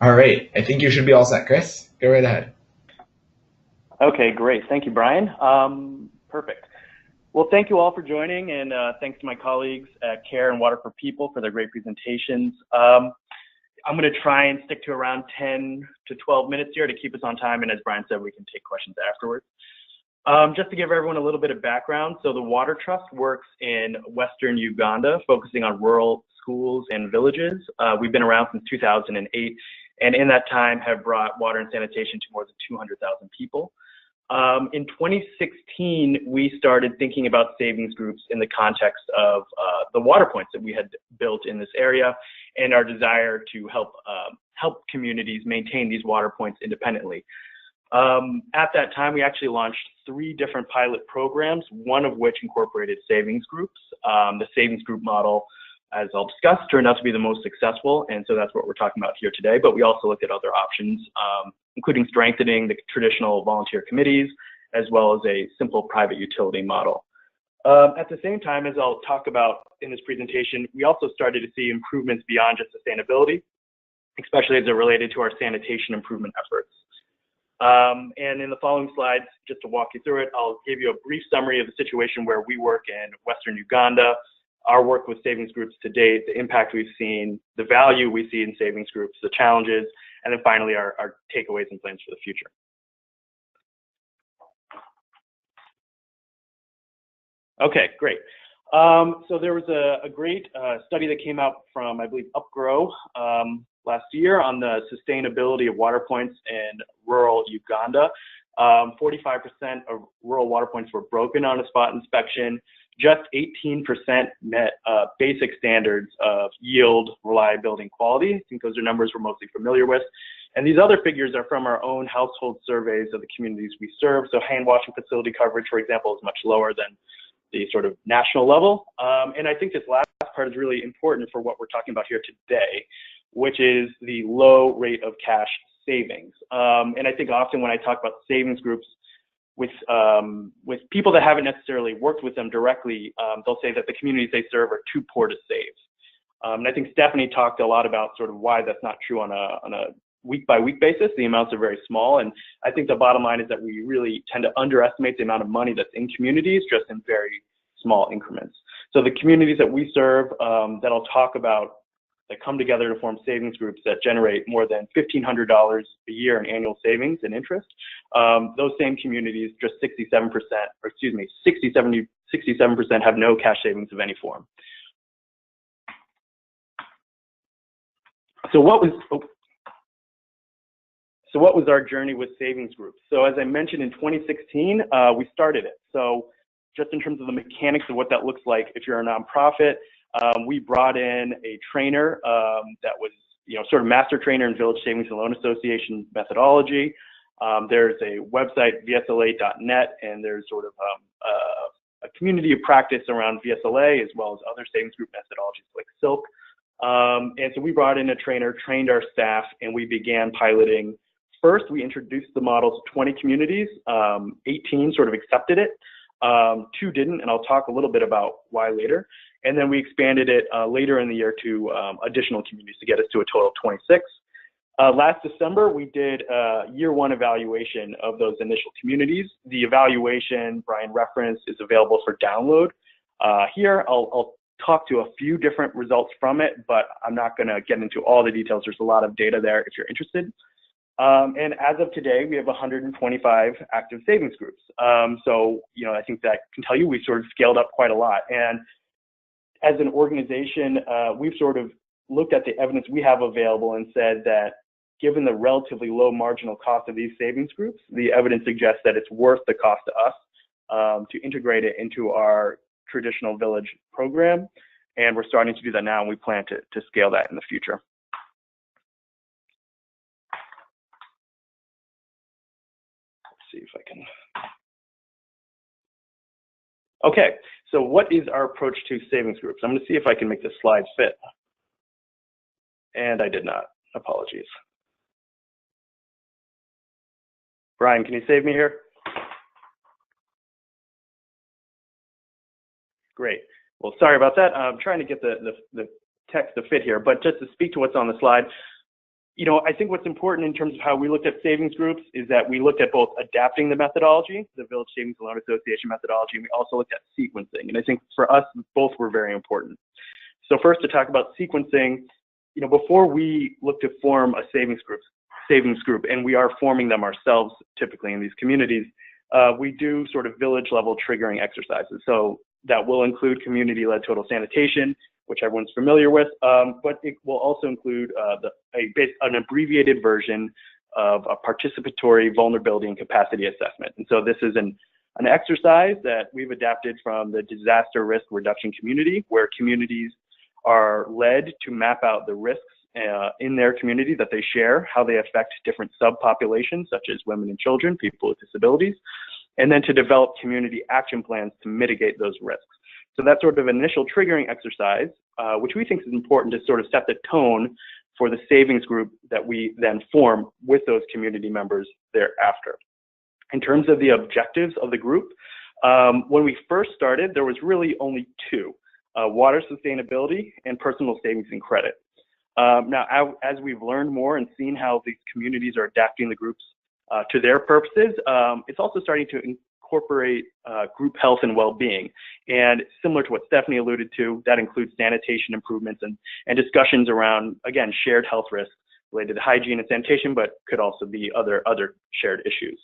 All right, I think you should be all set, Chris. Go right ahead. Okay, great. Thank you, Brian. Perfect. Well, thank you all for joining, and thanks to my colleagues at CARE and Water for People for their great presentations. I'm going to try and stick to around 10 to 12 minutes here to keep us on time. And as Brian said, we can take questions afterwards. Just to give everyone a little bit of background, so the Water Trust works in Western Uganda, focusing on rural schools and villages. We've been around since 2008, and in that time have brought water and sanitation to more than 200,000 people. In 2016, we started thinking about savings groups in the context of the water points that we had built in this area and our desire to help communities maintain these water points independently. At that time, we actually launched 3 different pilot programs, one of which incorporated savings groups. The savings group model, as I'll discuss, turned out to be the most successful, and so that's what we're talking about here today. But we also looked at other options, including strengthening the traditional volunteer committees, as well as a simple private utility model. At the same time, as I'll talk about in this presentation, we also started to see improvements beyond just sustainability, especially as it related to our sanitation improvement efforts. And in the following slides, just to walk you through it, I'll give you a brief summary of the situation where we work in Western Uganda, our work with savings groups to date, the impact we've seen, the value we see in savings groups, the challenges, and then finally our takeaways and plans for the future. Okay, great. So there was a great study that came out from, I believe, UpGrow last year on the sustainability of water points in rural Uganda. 45% of rural water points were broken on a spot inspection. Just 18% met basic standards of yield, reliability, and quality. I think those are numbers we're mostly familiar with. And these other figures are from our own household surveys of the communities we serve. So hand washing facility coverage, for example, is much lower than the sort of national level. And I think this last part is really important for what we're talking about here today, which is the low rate of cash savings. And I think often when I talk about savings groups with people that haven't necessarily worked with them directly, they'll say that the communities they serve are too poor to save. And I think Stephanie talked a lot about sort of why that's not true on a week-by-week basis. The amounts are very small, and I think the bottom line is that we really tend to underestimate the amount of money that's in communities just in very small increments. So the communities that we serve, that I'll talk about, that come together to form savings groups that generate more than $1,500 a year in annual savings and interest, those same communities, just 67% have no cash savings of any form. So what was our journey with savings groups? So as I mentioned, in 2016, we started it. So just in terms of the mechanics of what that looks like, if you're a nonprofit, we brought in a trainer that was, sort of master trainer in Village Savings and Loan Association methodology. There's a website, vsla.net, and there's sort of a community of practice around VSLA, as well as other savings group methodologies like Silk. And so we brought in a trainer, trained our staff, and we began piloting. First, we introduced the model to 20 communities. 18 sort of accepted it. 2 didn't, and I'll talk a little bit about why later. And then we expanded it later in the year to additional communities to get us to a total of 26. Last December, we did a year 1 evaluation of those initial communities. The evaluation Brian referenced is available for download. Here, I'll talk to a few different results from it, but I'm not going to get into all the details. There's a lot of data there if you're interested. And as of today, we have 125 active savings groups. So, I think that can tell you we sort of scaled up quite a lot. And as an organization, we've sort of looked at the evidence we have available and said that given the relatively low marginal cost of these savings groups, the evidence suggests that it's worth the cost to us to integrate it into our traditional village program. And we're starting to do that now, and we plan to scale that in the future. See if I can. Okay, so what is our approach to savings groups? I'm going to see if I can make this slide fit. And I did not. Apologies. Brian, can you save me here? Great. Well, sorry about that. I'm trying to get the text to fit here, but just to speak to what's on the slide, I think what's important in terms of how we looked at savings groups is that we looked at both adapting the methodology, the Village Savings and Loan Association methodology, and we also looked at sequencing. And I think for us, both were very important. So first, to talk about sequencing, before we look to form a savings group, and we are forming them ourselves typically in these communities, we do sort of village level triggering exercises. So that will include community-led total sanitation, which everyone's familiar with, but it will also include an abbreviated version of a participatory vulnerability and capacity assessment. And so this is an exercise that we've adapted from the disaster risk reduction community, where communities are led to map out the risks in their community that they share, how they affect different subpopulations, such as women and children, people with disabilities, and then to develop community action plans to mitigate those risks. So that sort of initial triggering exercise, which we think is important to sort of set the tone for the savings group that we then form with those community members thereafter. In terms of the objectives of the group, when we first started, there was really only two, water sustainability and personal savings and credit. Now, as we've learned more and seen how these communities are adapting the groups to their purposes, it's also starting to incorporate group health and well-being. And similar to what Stephanie alluded to, that includes sanitation improvements and discussions around, again, shared health risks related to hygiene and sanitation, but could also be other shared issues.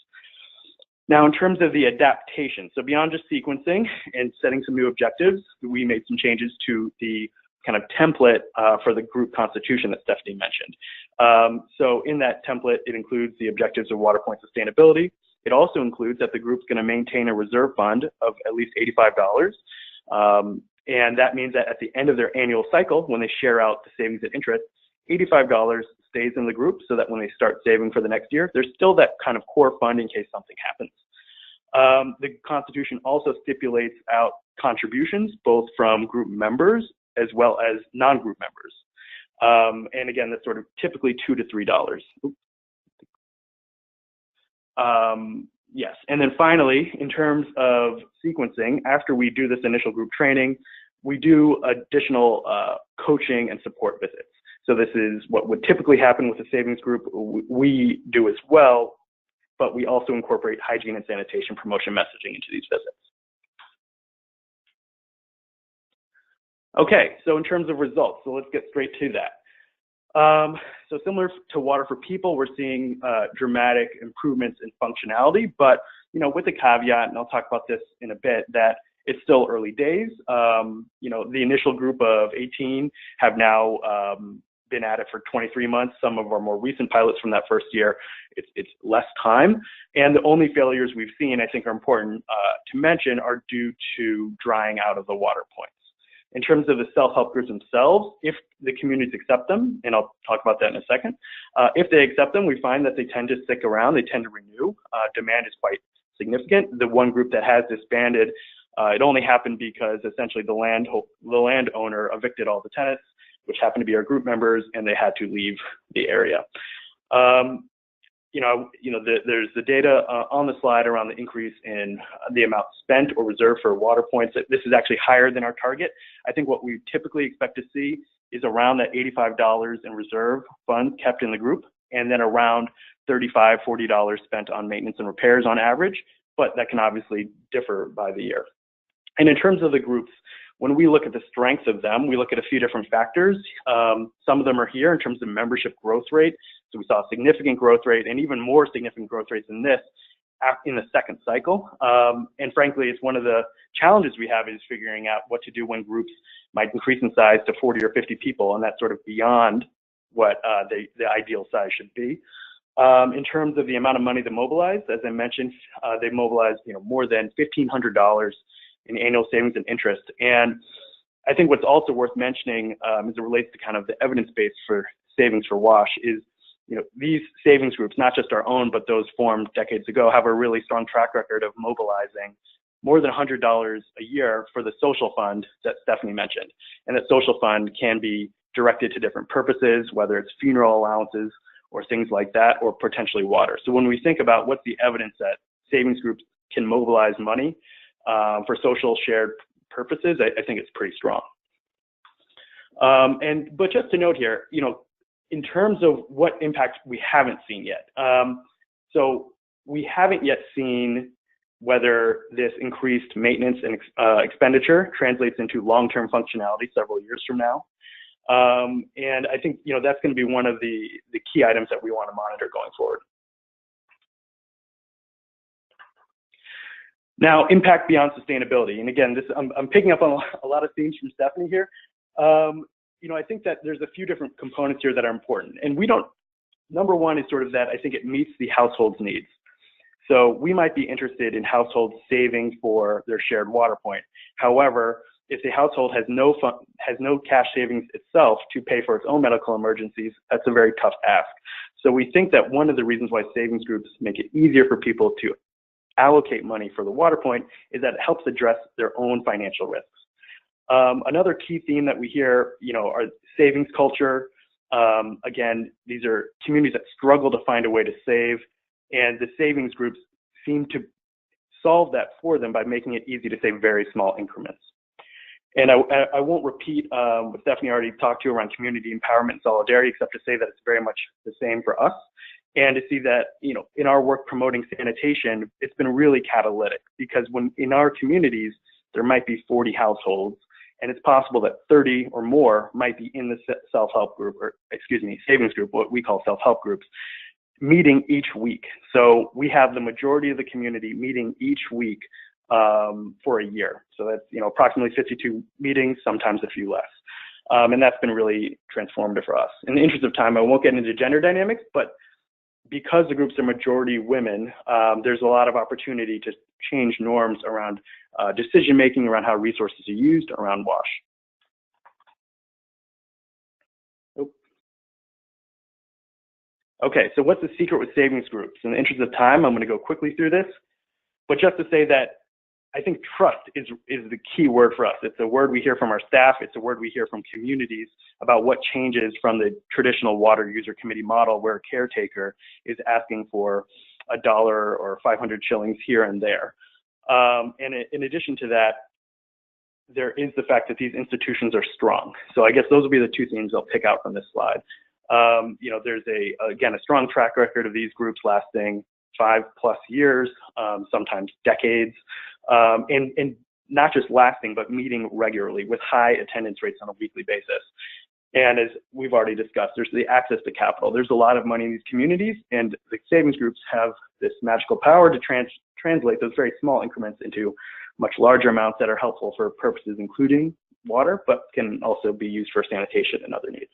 Now, in terms of the adaptation, so beyond just sequencing and setting some new objectives, we made some changes to the kind of template for the group constitution that Stephanie mentioned. So in that template, it includes the objectives of water point sustainability. It also includes that the group's going to maintain a reserve fund of at least $85. And that means that at the end of their annual cycle, when they share out the savings and interest, $85 stays in the group so that when they start saving for the next year, there's still that kind of core fund in case something happens. The Constitution also stipulates out contributions, both from group members as well as non-group members. And again, that's sort of typically $2 to $3. Yes, and then finally, in terms of sequencing, after we do this initial group training, we do additional coaching and support visits. So this is what would typically happen with a savings group. We do as well, but we also incorporate hygiene and sanitation promotion messaging into these visits. Okay, so in terms of results, so let's get straight to that. So similar to Water for People, we're seeing dramatic improvements in functionality, but with the caveat, and I'll talk about this in a bit, that it's still early days. The initial group of 18 have now been at it for 23 months. Some of our more recent pilots from that first year, it's less time. And the only failures we've seen, I think, are important to mention, are due to drying out of the water points. In terms of the self-help groups themselves, if the communities accept them, and I'll talk about that in a second, if they accept them, we find that they tend to stick around, they tend to renew. Demand is quite significant. The one group that has disbanded, it only happened because essentially the landowner evicted all the tenants, which happened to be our group members, and they had to leave the area. There's the data on the slide around the increase in the amount spent or reserved for water points. This is actually higher than our target. I think what we typically expect to see is around that $85 in reserve funds kept in the group, and then around $35, $40 spent on maintenance and repairs on average, but that can obviously differ by the year. And in terms of the groups, when we look at the strength of them, we look at a few different factors. Some of them are here in terms of membership growth rate. So we saw a significant growth rate, and even more significant growth rates than this in the second cycle. And frankly, it's one of the challenges we have is figuring out what to do when groups might increase in size to 40 or 50 people, and that's sort of beyond what the ideal size should be. In terms of the amount of money they mobilized, as I mentioned, they mobilized more than $1,500 in annual savings and interest. And I think what's also worth mentioning as it relates to kind of the evidence base for savings for WASH is, these savings groups, not just our own, but those formed decades ago, have a really strong track record of mobilizing more than $100 a year for the social fund that Stephanie mentioned. And that social fund can be directed to different purposes, whether it's funeral allowances or things like that, or potentially water. So when we think about what's the evidence that savings groups can mobilize money for social shared purposes, I think it's pretty strong. But just to note here, in terms of what impact we haven't seen yet. So we haven't yet seen whether this increased maintenance and expenditure translates into long-term functionality several years from now. And I think that's going to be one of the key items that we want to monitor going forward. Now, impact beyond sustainability. And again, I'm picking up on a lot of themes from Stephanie here. I think that there's a few different components here that are important. And number one is sort of that I think it meets the household's needs. So we might be interested in household savings for their shared water point. However, if the household has no cash savings itself to pay for its own medical emergencies, that's a very tough ask. So we think that one of the reasons why savings groups make it easier for people to allocate money for the water point is that it helps address their own financial risks. Another key theme that we hear, are savings culture. Again, these are communities that struggle to find a way to save, and the savings groups seem to solve that for them by making it easy to save very small increments. And I won't repeat what Stephanie already talked to around community empowerment and solidarity, except to say that it's very much the same for us. And to see that, in our work promoting sanitation, it's been really catalytic, because when in our communities, there might be 40 households, and it's possible that 30 or more might be in the self-help group, or savings group, what we call self-help groups, meeting each week. So we have the majority of the community meeting each week for a year. So that's, approximately 52 meetings, sometimes a few less. And that's been really transformative for us. In the interest of time, I won't get into gender dynamics, but because the groups are majority women, there's a lot of opportunity to change norms around decision-making, around how resources are used, around WASH. Okay, so what's the secret with savings groups? In the interest of time, I'm going to go quickly through this, but just to say that I think trust is the key word for us. It's a word we hear from our staff. It's a word we hear from communities about what changes from the traditional water user committee model, where a caretaker is asking for $1 or 500 shillings here and there. And in addition to that, there is the fact that these institutions are strong. So I guess those will be the two themes I'll pick out from this slide. There's again, a strong track record of these groups lasting 5+ years, sometimes decades, and not just lasting, but meeting regularly with high attendance rates on a weekly basis. And as we've already discussed, there's the access to capital. There's a lot of money in these communities, and the savings groups have this magical power to translate those very small increments into much larger amounts that are helpful for purposes including water, but can also be used for sanitation and other needs.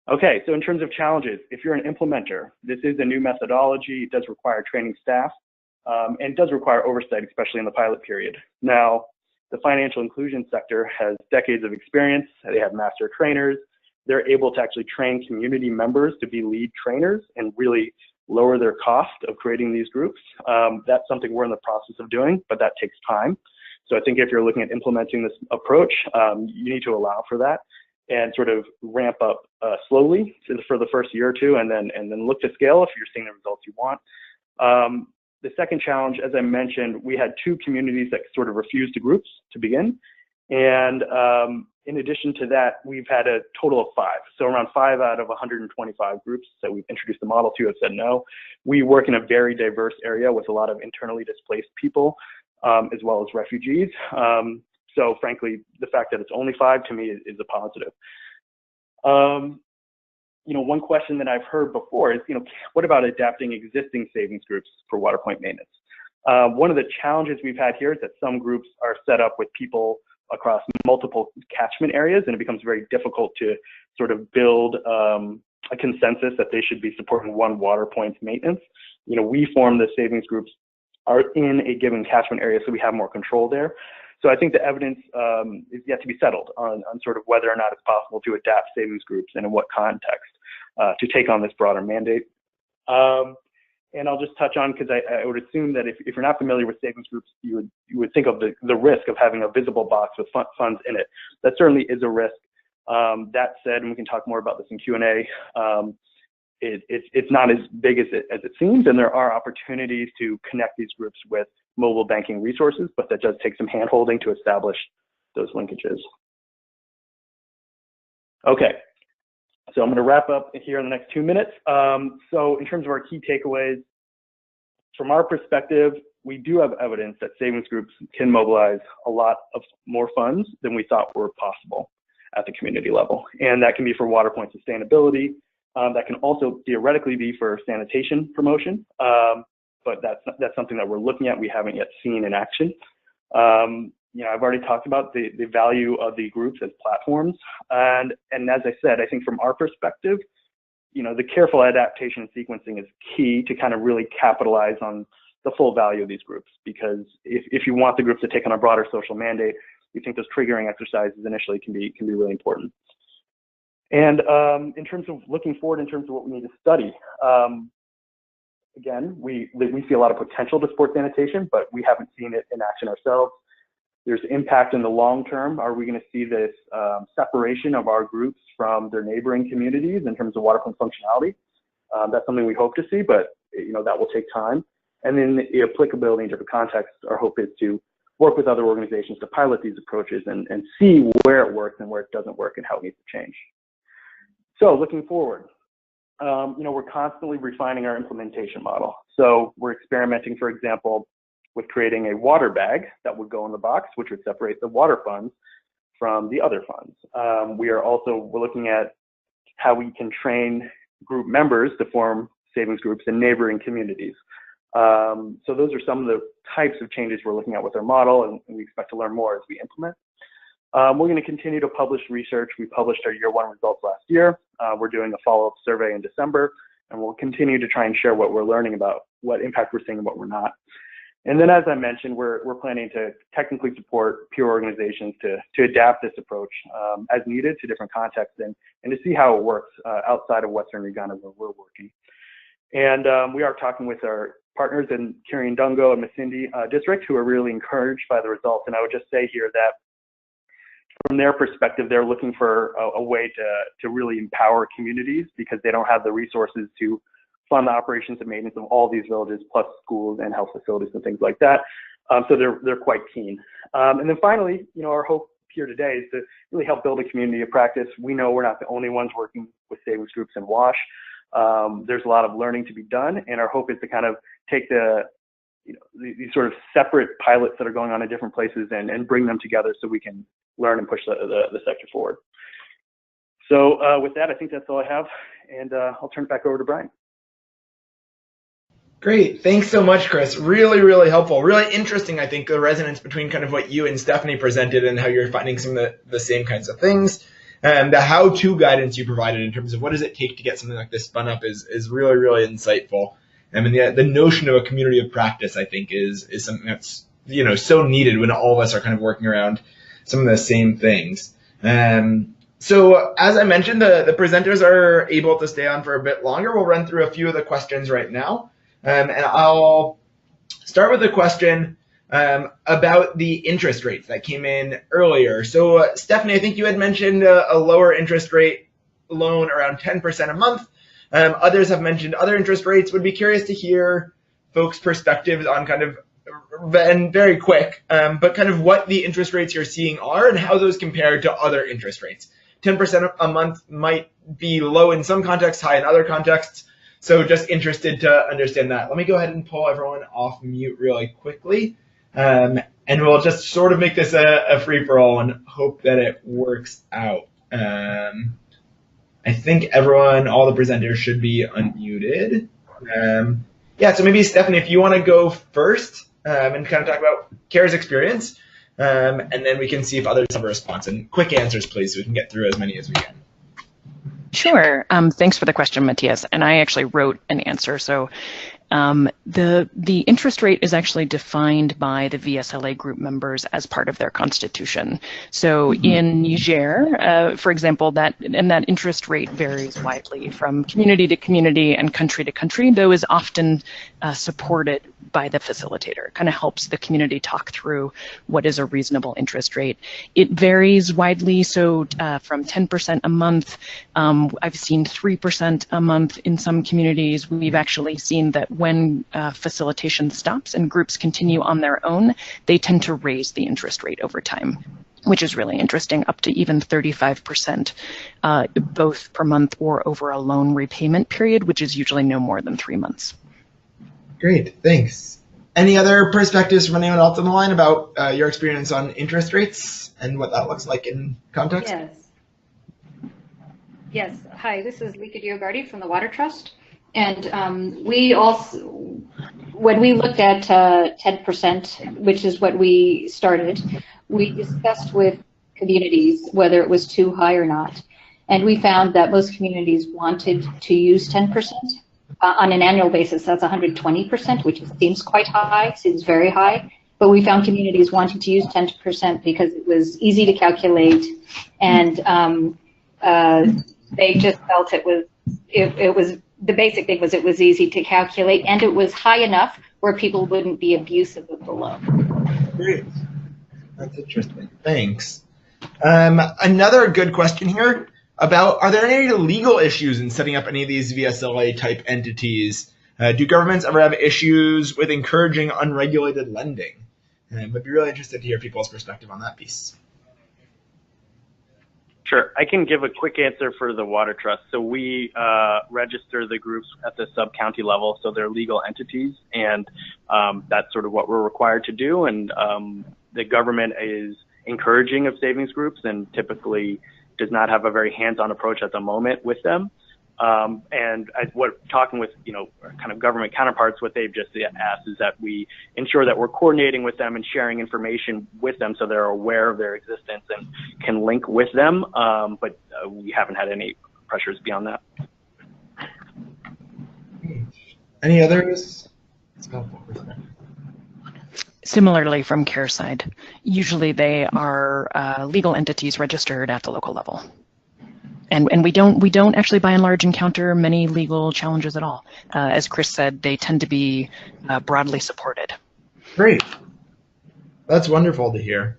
Okay, so in terms of challenges, if you're an implementer, this is a new methodology. It does require training staff, and does require oversight, especially in the pilot period. Now, the financial inclusion sector has decades of experience. They have master trainers. They're able to actually train community members to be lead trainers and really lower their cost of creating these groups. That's something we're in the process of doing, but that takes time. So I think if you're looking at implementing this approach, you need to allow for that and sort of ramp up slowly for the first year or two, and then look to scale if you're seeing the results you want. The second challenge, as I mentioned, we had 2 communities that sort of refused to groups to begin. And in addition to that, we've had a total of 5. So around 5 out of 125 groups that we've introduced the model to have said no. We work in a very diverse area with a lot of internally displaced people, as well as refugees. So frankly, the fact that it's only 5 to me is a positive. One question that I've heard before is, what about adapting existing savings groups for water point maintenance? One of the challenges we've had here is that some groups are set up with people across multiple catchment areas, and it becomes very difficult to sort of build a consensus that they should be supporting one water point's maintenance. We form the savings groups are in a given catchment area, so we have more control there. So I think the evidence is yet to be settled on sort of whether or not it's possible to adapt savings groups and in what context to take on this broader mandate. And I'll just touch on, because I would assume that if you're not familiar with savings groups, you would think of the risk of having a visible box with funds in it. That certainly is a risk. That said, and we can talk more about this in Q&A, it's not as big as it seems, and there are opportunities to connect these groups with mobile banking resources, but that does take some hand-holding to establish those linkages. Okay, so I'm going to wrap up here in the next 2 minutes. So in terms of our key takeaways, from our perspective, we do have evidence that savings groups can mobilize a lot of more funds than we thought were possible. at the community level. And that can be for water point sustainability. That can also theoretically be for sanitation promotion, but that's something that we're looking at. We haven't yet seen in action. I've already talked about the value of the groups as platforms. And as I said, I think from our perspective, the careful adaptation and sequencing is key to kind of really capitalize on the full value of these groups. Because if you want the groups to take on a broader social mandate, we think those triggering exercises initially can be really important. And in terms of looking forward, in terms of what we need to study, again, we see a lot of potential to support sanitation, but we haven't seen it in action ourselves. There's impact in the long term. Are we going to see this separation of our groups from their neighboring communities in terms of water point functionality? That's something we hope to see, but that will take time. And then the applicability in different contexts, our hope is to work with other organizations to pilot these approaches and see where it works and where it doesn't work and how it needs to change. So looking forward, we're constantly refining our implementation model. So we're experimenting, for example, with creating a water bag that would go in the box, which would separate the water funds from the other funds. We're looking at how we can train group members to form savings groups in neighboring communities. So those are some of the types of changes we're looking at with our model, and we expect to learn more as we implement. We're going to continue to publish research. We published our year 1 results last year. We're doing a follow-up survey in December, and we'll continue to try and share what we're learning about, what impact we're seeing and what we're not. And then, as I mentioned, we're planning to technically support peer organizations to adapt this approach as needed to different contexts and to see how it works outside of Western Uganda where we're working. And we are talking with our partners in Kiryandungo and Masindi district who are really encouraged by the results. And I would just say here that from their perspective, they're looking for a way to really empower communities because they don't have the resources to fund the operations and maintenance of all these villages, plus schools and health facilities and things like that. So they're quite keen. And then finally, our hope here today is to really help build a community of practice. We know we're not the only ones working with savings groups in WASH. There's a lot of learning to be done, and our hope is to kind of take these sort of separate pilots that are going on in different places and bring them together so we can learn and push the sector forward. So with that, I think that's all I have, and I'll turn it back over to Brian. Great. Thanks so much, Chris. Really, really helpful. Really interesting, I think, the resonance between kind of what you and Stephanie presented and how you're finding some of the same kinds of things. And the how-to guidance you provided in terms of what does it take to get something like this spun up is really, really insightful. I mean, the notion of a community of practice, I think, is something that's, so needed when all of us are kind of working around some of the same things. So as I mentioned, the presenters are able to stay on for a bit longer. We'll run through a few of the questions right now. And I'll start with a question about the interest rates that came in earlier. So Stephanie, I think you had mentioned a lower interest rate loan around 10% a month. Others have mentioned other interest rates. Would be curious to hear folks' perspectives on kind of, and very quick, but kind of what the interest rates you're seeing are and how those compare to other interest rates. 10% a month might be low in some contexts, high in other contexts. So just interested to understand that. Let me go ahead and pull everyone off mute really quickly. And we'll just sort of make this a free-for-all and hope that it works out. I think all the presenters should be unmuted. So maybe Stephanie, if you want to go first and kind of talk about CARE's experience, and then we can see if others have a response. And quick answers, please, so we can get through as many as we can. Sure. Thanks for the question, Matthias. And I actually wrote an answer. So the interest rate is actually defined by the VSLA group members as part of their constitution. So in Niger, for example, that interest rate varies widely from community to community and country to country, though is often supported by the facilitator. It kind of helps the community talk through what is a reasonable interest rate. It varies widely, so from 10% a month, I've seen 3% a month in some communities. We've actually seen that when facilitation stops and groups continue on their own, they tend to raise the interest rate over time, which is really interesting, up to even 35%, both per month or over a loan repayment period, which is usually no more than 3 months. Great, thanks. Any other perspectives from anyone else on the line about your experience on interest rates and what that looks like in context? Yes. Yes. Hi, this is Lika Diogardi from the Water Trust. And we also, when we looked at 10%, which is what we started, we discussed with communities whether it was too high or not. And we found that most communities wanted to use 10%. On an annual basis, that's 120%, which seems quite high, seems very high. But we found communities wanting to use 10% because it was easy to calculate, and they just felt it was the basic thing was it was easy to calculate, and it was high enough where people wouldn't be abusive of the loan. Great. That's interesting. Thanks. Another good question here about, are there any legal issues in setting up any of these VSLA type entities? Do governments ever have issues with encouraging unregulated lending? And would be really interested to hear people's perspective on that piece. Sure, I can give a quick answer for the Water Trust. So we register the groups at the sub-county level, so they're legal entities, and that's sort of what we're required to do. And the government is encouraging of savings groups and typically does not have a very hands-on approach at the moment with them. And talking with, kind of government counterparts, what they've just asked is that we ensure that we're coordinating with them and sharing information with them so they're aware of their existence and can link with them. But we haven't had any pressures beyond that. Any others? Similarly, from CARE side, usually they are legal entities registered at the local level. And we don't actually, by and large, encounter many legal challenges at all. As Chris said, they tend to be broadly supported. Great. That's wonderful to hear.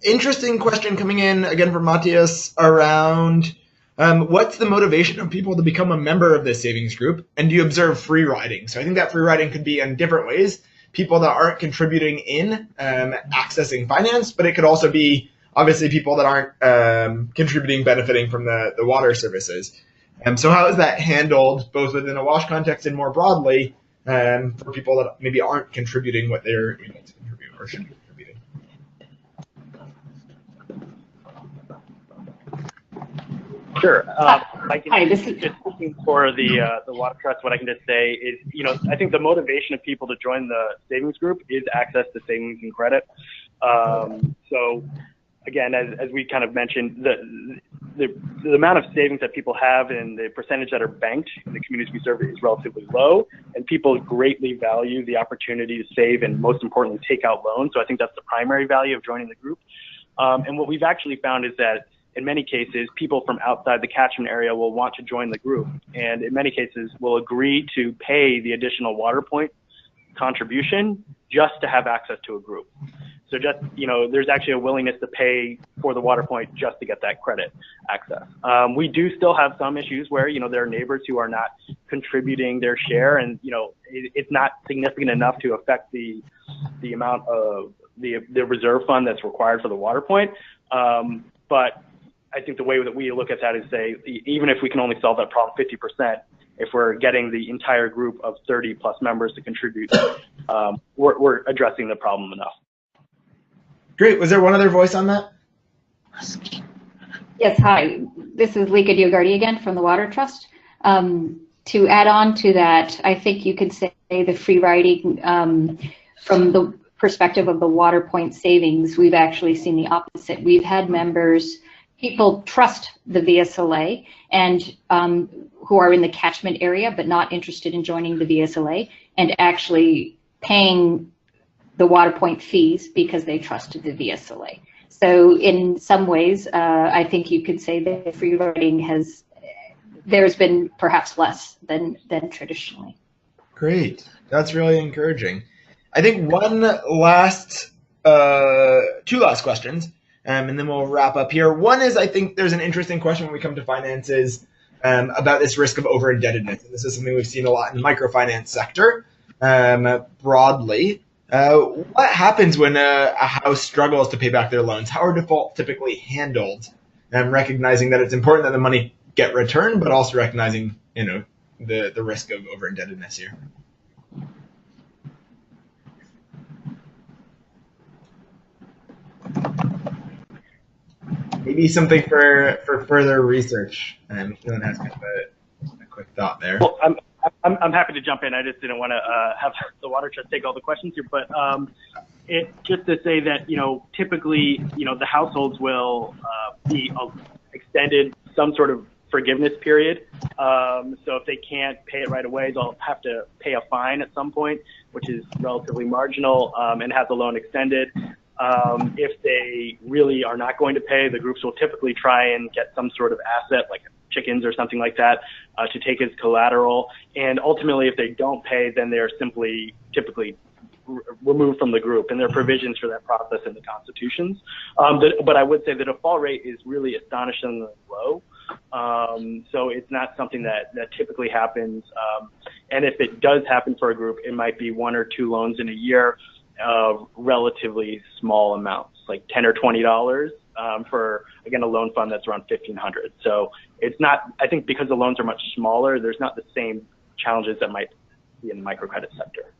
Interesting question coming in again from Matthias around what's the motivation of people to become a member of this savings group, and do you observe free riding? So I think that free riding could be in different ways. People that aren't contributing in accessing finance, but it could also be obviously people that aren't contributing, benefiting from the water services. So how is that handled both within a WASH context and more broadly for people that maybe aren't contributing what they're able to contribute or should be contributing? Sure. I can, Hi, this is just speaking for the Water Trust, what I can just say is, I think the motivation of people to join the savings group is access to savings and credit. So again, as we kind of mentioned, the amount of savings that people have and the percentage that are banked in the communities we serve is relatively low, and people greatly value the opportunity to save and, most importantly, take out loans. So I think that's the primary value of joining the group. And what we've actually found is that in many cases, people from outside the catchment area will want to join the group, and in many cases will agree to pay the additional water point contribution just to have access to a group. So just, there's actually a willingness to pay for the water point just to get that credit access. We do still have some issues where, there are neighbors who are not contributing their share, and, it's not significant enough to affect the amount of the reserve fund that's required for the water point. But I think the way that we look at that is say, even if we can only solve that problem 50%, if we're getting the entire group of 30 plus members to contribute, we're addressing the problem enough. Great. Was there one other voice on that? Yes, hi. This is Lika Diogardi again from the Water Trust. To add on to that, I think you could say the free riding from the perspective of the water point savings, we've actually seen the opposite. We've had members, people trust the VSLA and who are in the catchment area but not interested in joining the VSLA and actually paying the water point fees because they trusted the VSLA. So in some ways, I think you could say that free riding there's been perhaps less than traditionally. Great. That's really encouraging. I think two last questions, and then we'll wrap up here. One is, I think there's an interesting question when we come to finances about this risk of over-indebtedness. And this is something we've seen a lot in the microfinance sector broadly. What happens when a house struggles to pay back their loans? How are defaults typically handled? And recognizing that it's important that the money get returned, but also recognizing, the risk of over-indebtedness here. maybe something for further research. Keelan has kind of a quick thought there. Well, I'm happy to jump in. I just didn't want to have the Water Trust take all the questions here, but just to say that, typically, the households will be extended some sort of forgiveness period. So if they can't pay it right away, they'll have to pay a fine at some point, which is relatively marginal, and have the loan extended. If they really are not going to pay, the groups will typically try and get some sort of asset, like chickens or something like that, to take as collateral. And ultimately, if they don't pay, then they're typically removed from the group, and there are provisions for that process in the constitutions. But I would say the default rate is really astonishingly low. So it's not something that typically happens. And if it does happen for a group, it might be 1 or 2 loans in a year of relatively small amounts, like $10 or $20 for, again, a loan fund that's around $1,500. So it's not, I think because the loans are much smaller, there's not the same challenges that might be in the microcredit sector.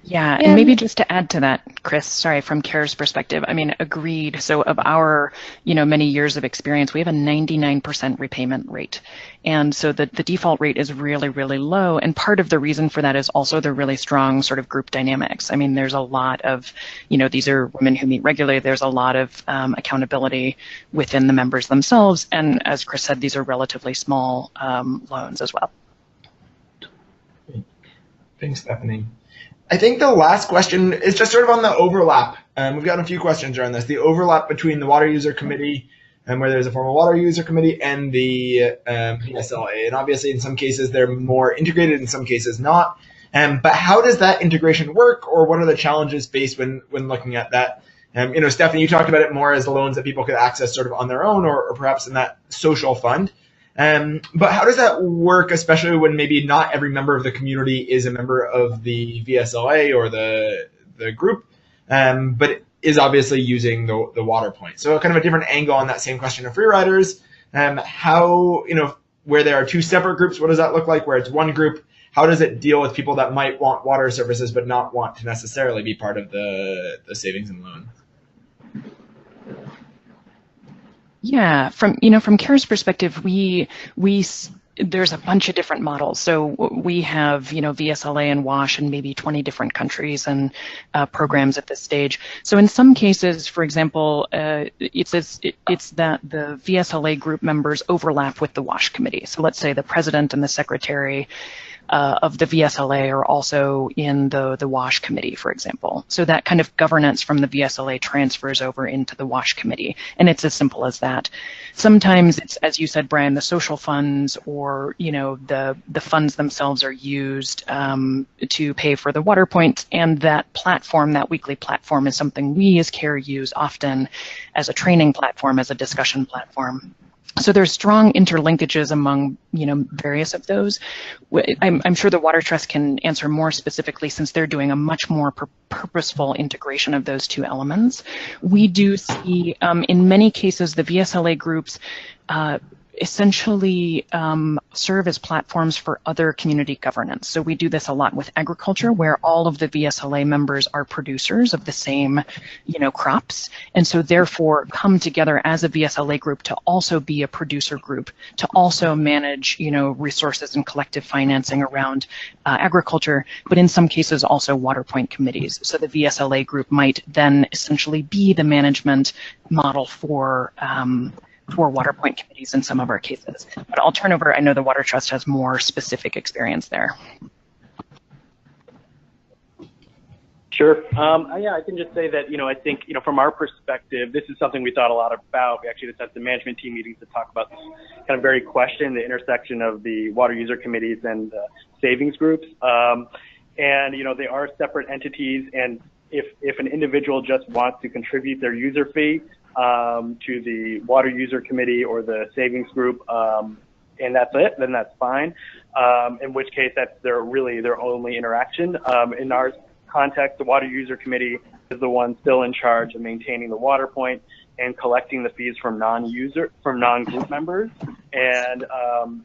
Yeah, and maybe just to add to that, Chris, sorry, from CARE's perspective, I mean, agreed. So of our, many years of experience, we have a 99% repayment rate. And so the default rate is really, really low. And part of the reason for that is also the really strong sort of group dynamics. I mean, there's a lot of, these are women who meet regularly. There's a lot of accountability within the members themselves. And as Chris said, these are relatively small loans as well. Thanks, Stephanie. I think the last question is just sort of on the overlap. We've gotten a few questions around this. The overlap between the Water User Committee, where there's a formal Water User Committee, and the PSLA. And obviously, in some cases, they're more integrated, in some cases not. But how does that integration work, or what are the challenges faced when looking at that? Stephanie, you talked about it more as the loans that people could access sort of on their own, or perhaps in that social fund. But how does that work, especially when maybe not every member of the community is a member of the VSLA or the group, but is obviously using the water point? So kind of a different angle on that same question of free riders. How, where there are 2 separate groups, what does that look like? Where it's one group, how does it deal with people that might want water services but not want to necessarily be part of the savings and loan? Yeah, from CARE's perspective, there's a bunch of different models. So we have, VSLA and WASH in maybe 20 different countries and programs at this stage. So in some cases, for example, it's that the VSLA group members overlap with the WASH committee. So let's say the president and the secretary of the VSLA are also in the WASH committee, for example. So that kind of governance from the VSLA transfers over into the WASH committee, and it's as simple as that. Sometimes it's, as you said, Brian, the social funds or the funds themselves are used to pay for the water points, and that platform, that weekly platform, is something we as CARE use often as a training platform, as a discussion platform. So there's strong interlinkages among, various of those. I'm sure the Water Trust can answer more specifically since they're doing a much more purposeful integration of those 2 elements. We do see, in many cases, the VSLA groups essentially serve as platforms for other community governance. So we do this a lot with agriculture, where all of the VSLA members are producers of the same, crops, and so therefore come together as a VSLA group to also be a producer group, to also manage, resources and collective financing around agriculture, but in some cases also water point committees. So the VSLA group might then essentially be the management model for water point committees in some of our cases. But I'll turn over, I know the Water Trust has more specific experience there. Sure. Yeah, I can just say that, I think, from our perspective, this is something we thought a lot about. We actually just had some management team meetings to talk about this kind of very question, the intersection of the water user committees and savings groups. And, they are separate entities. And if an individual just wants to contribute their user fee to the water user committee or the savings group, and that's it, then that's fine. In which case, that's their only interaction. In our context, the water user committee is the one still in charge of maintaining the water point and collecting the fees from non-group members, and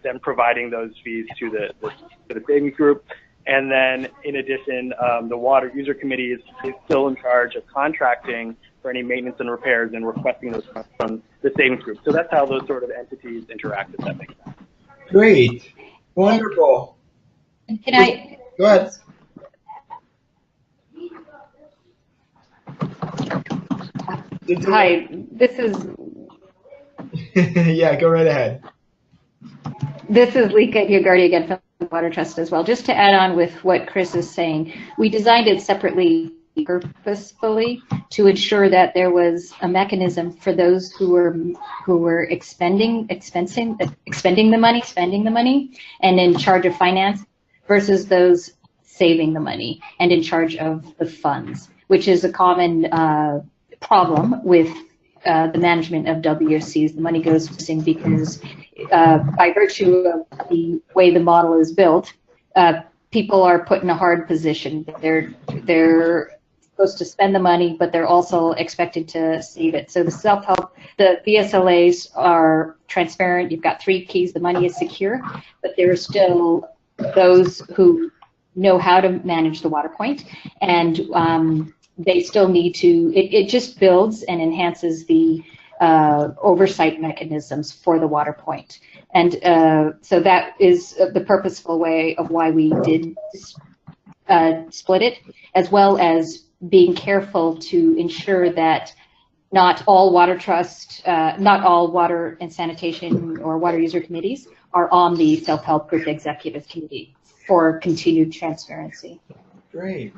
then providing those fees to the savings group. And then, in addition, the water user committee is still in charge of contracting for any maintenance and repairs and requesting those funds the savings group. So that's how those sort of entities interact, if that makes sense. Great. Wonderful. Can I? Go ahead. Hi, this is Yeah, go right ahead. This is Lika Yugardi again from the Water Trust as well. Just to add on with what Chris is saying, we designed it separately purposefully to ensure that there was a mechanism for those who were expending the money, spending the money, and in charge of finance, versus those saving the money and in charge of the funds, which is a common problem with the management of WCs. The money goes missing because by virtue of the way the model is built, people are put in a hard position. They're supposed to spend the money, but they're also expected to save it. So the self-help, the VSLAs are transparent. You've got 3 keys. The money is secure, but there are still those who know how to manage the water point, and they still need to, it just builds and enhances the oversight mechanisms for the water point. And so that is the purposeful way of why we did split it, as well as being careful to ensure that not all water trust, not all water and sanitation or water user committees are on the self-help group executive committee for continued transparency. Great,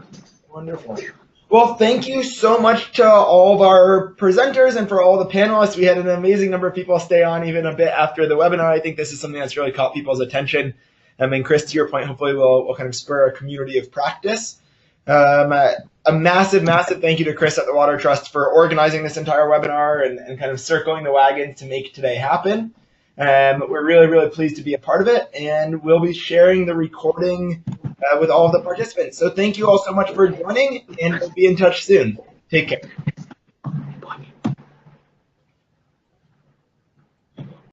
wonderful. Well, thank you so much to all of our presenters and for all the panelists. We had an amazing number of people stay on even a bit after the webinar. I think this is something that's really caught people's attention. And Chris, to your point, hopefully we'll kind of spur a community of practice. A massive, massive thank you to Chris at the Water Trust for organizing this entire webinar and kind of circling the wagons to make today happen. We're really, really pleased to be a part of it, and we'll be sharing the recording with all of the participants. So thank you all so much for joining, and we'll be in touch soon. Take care.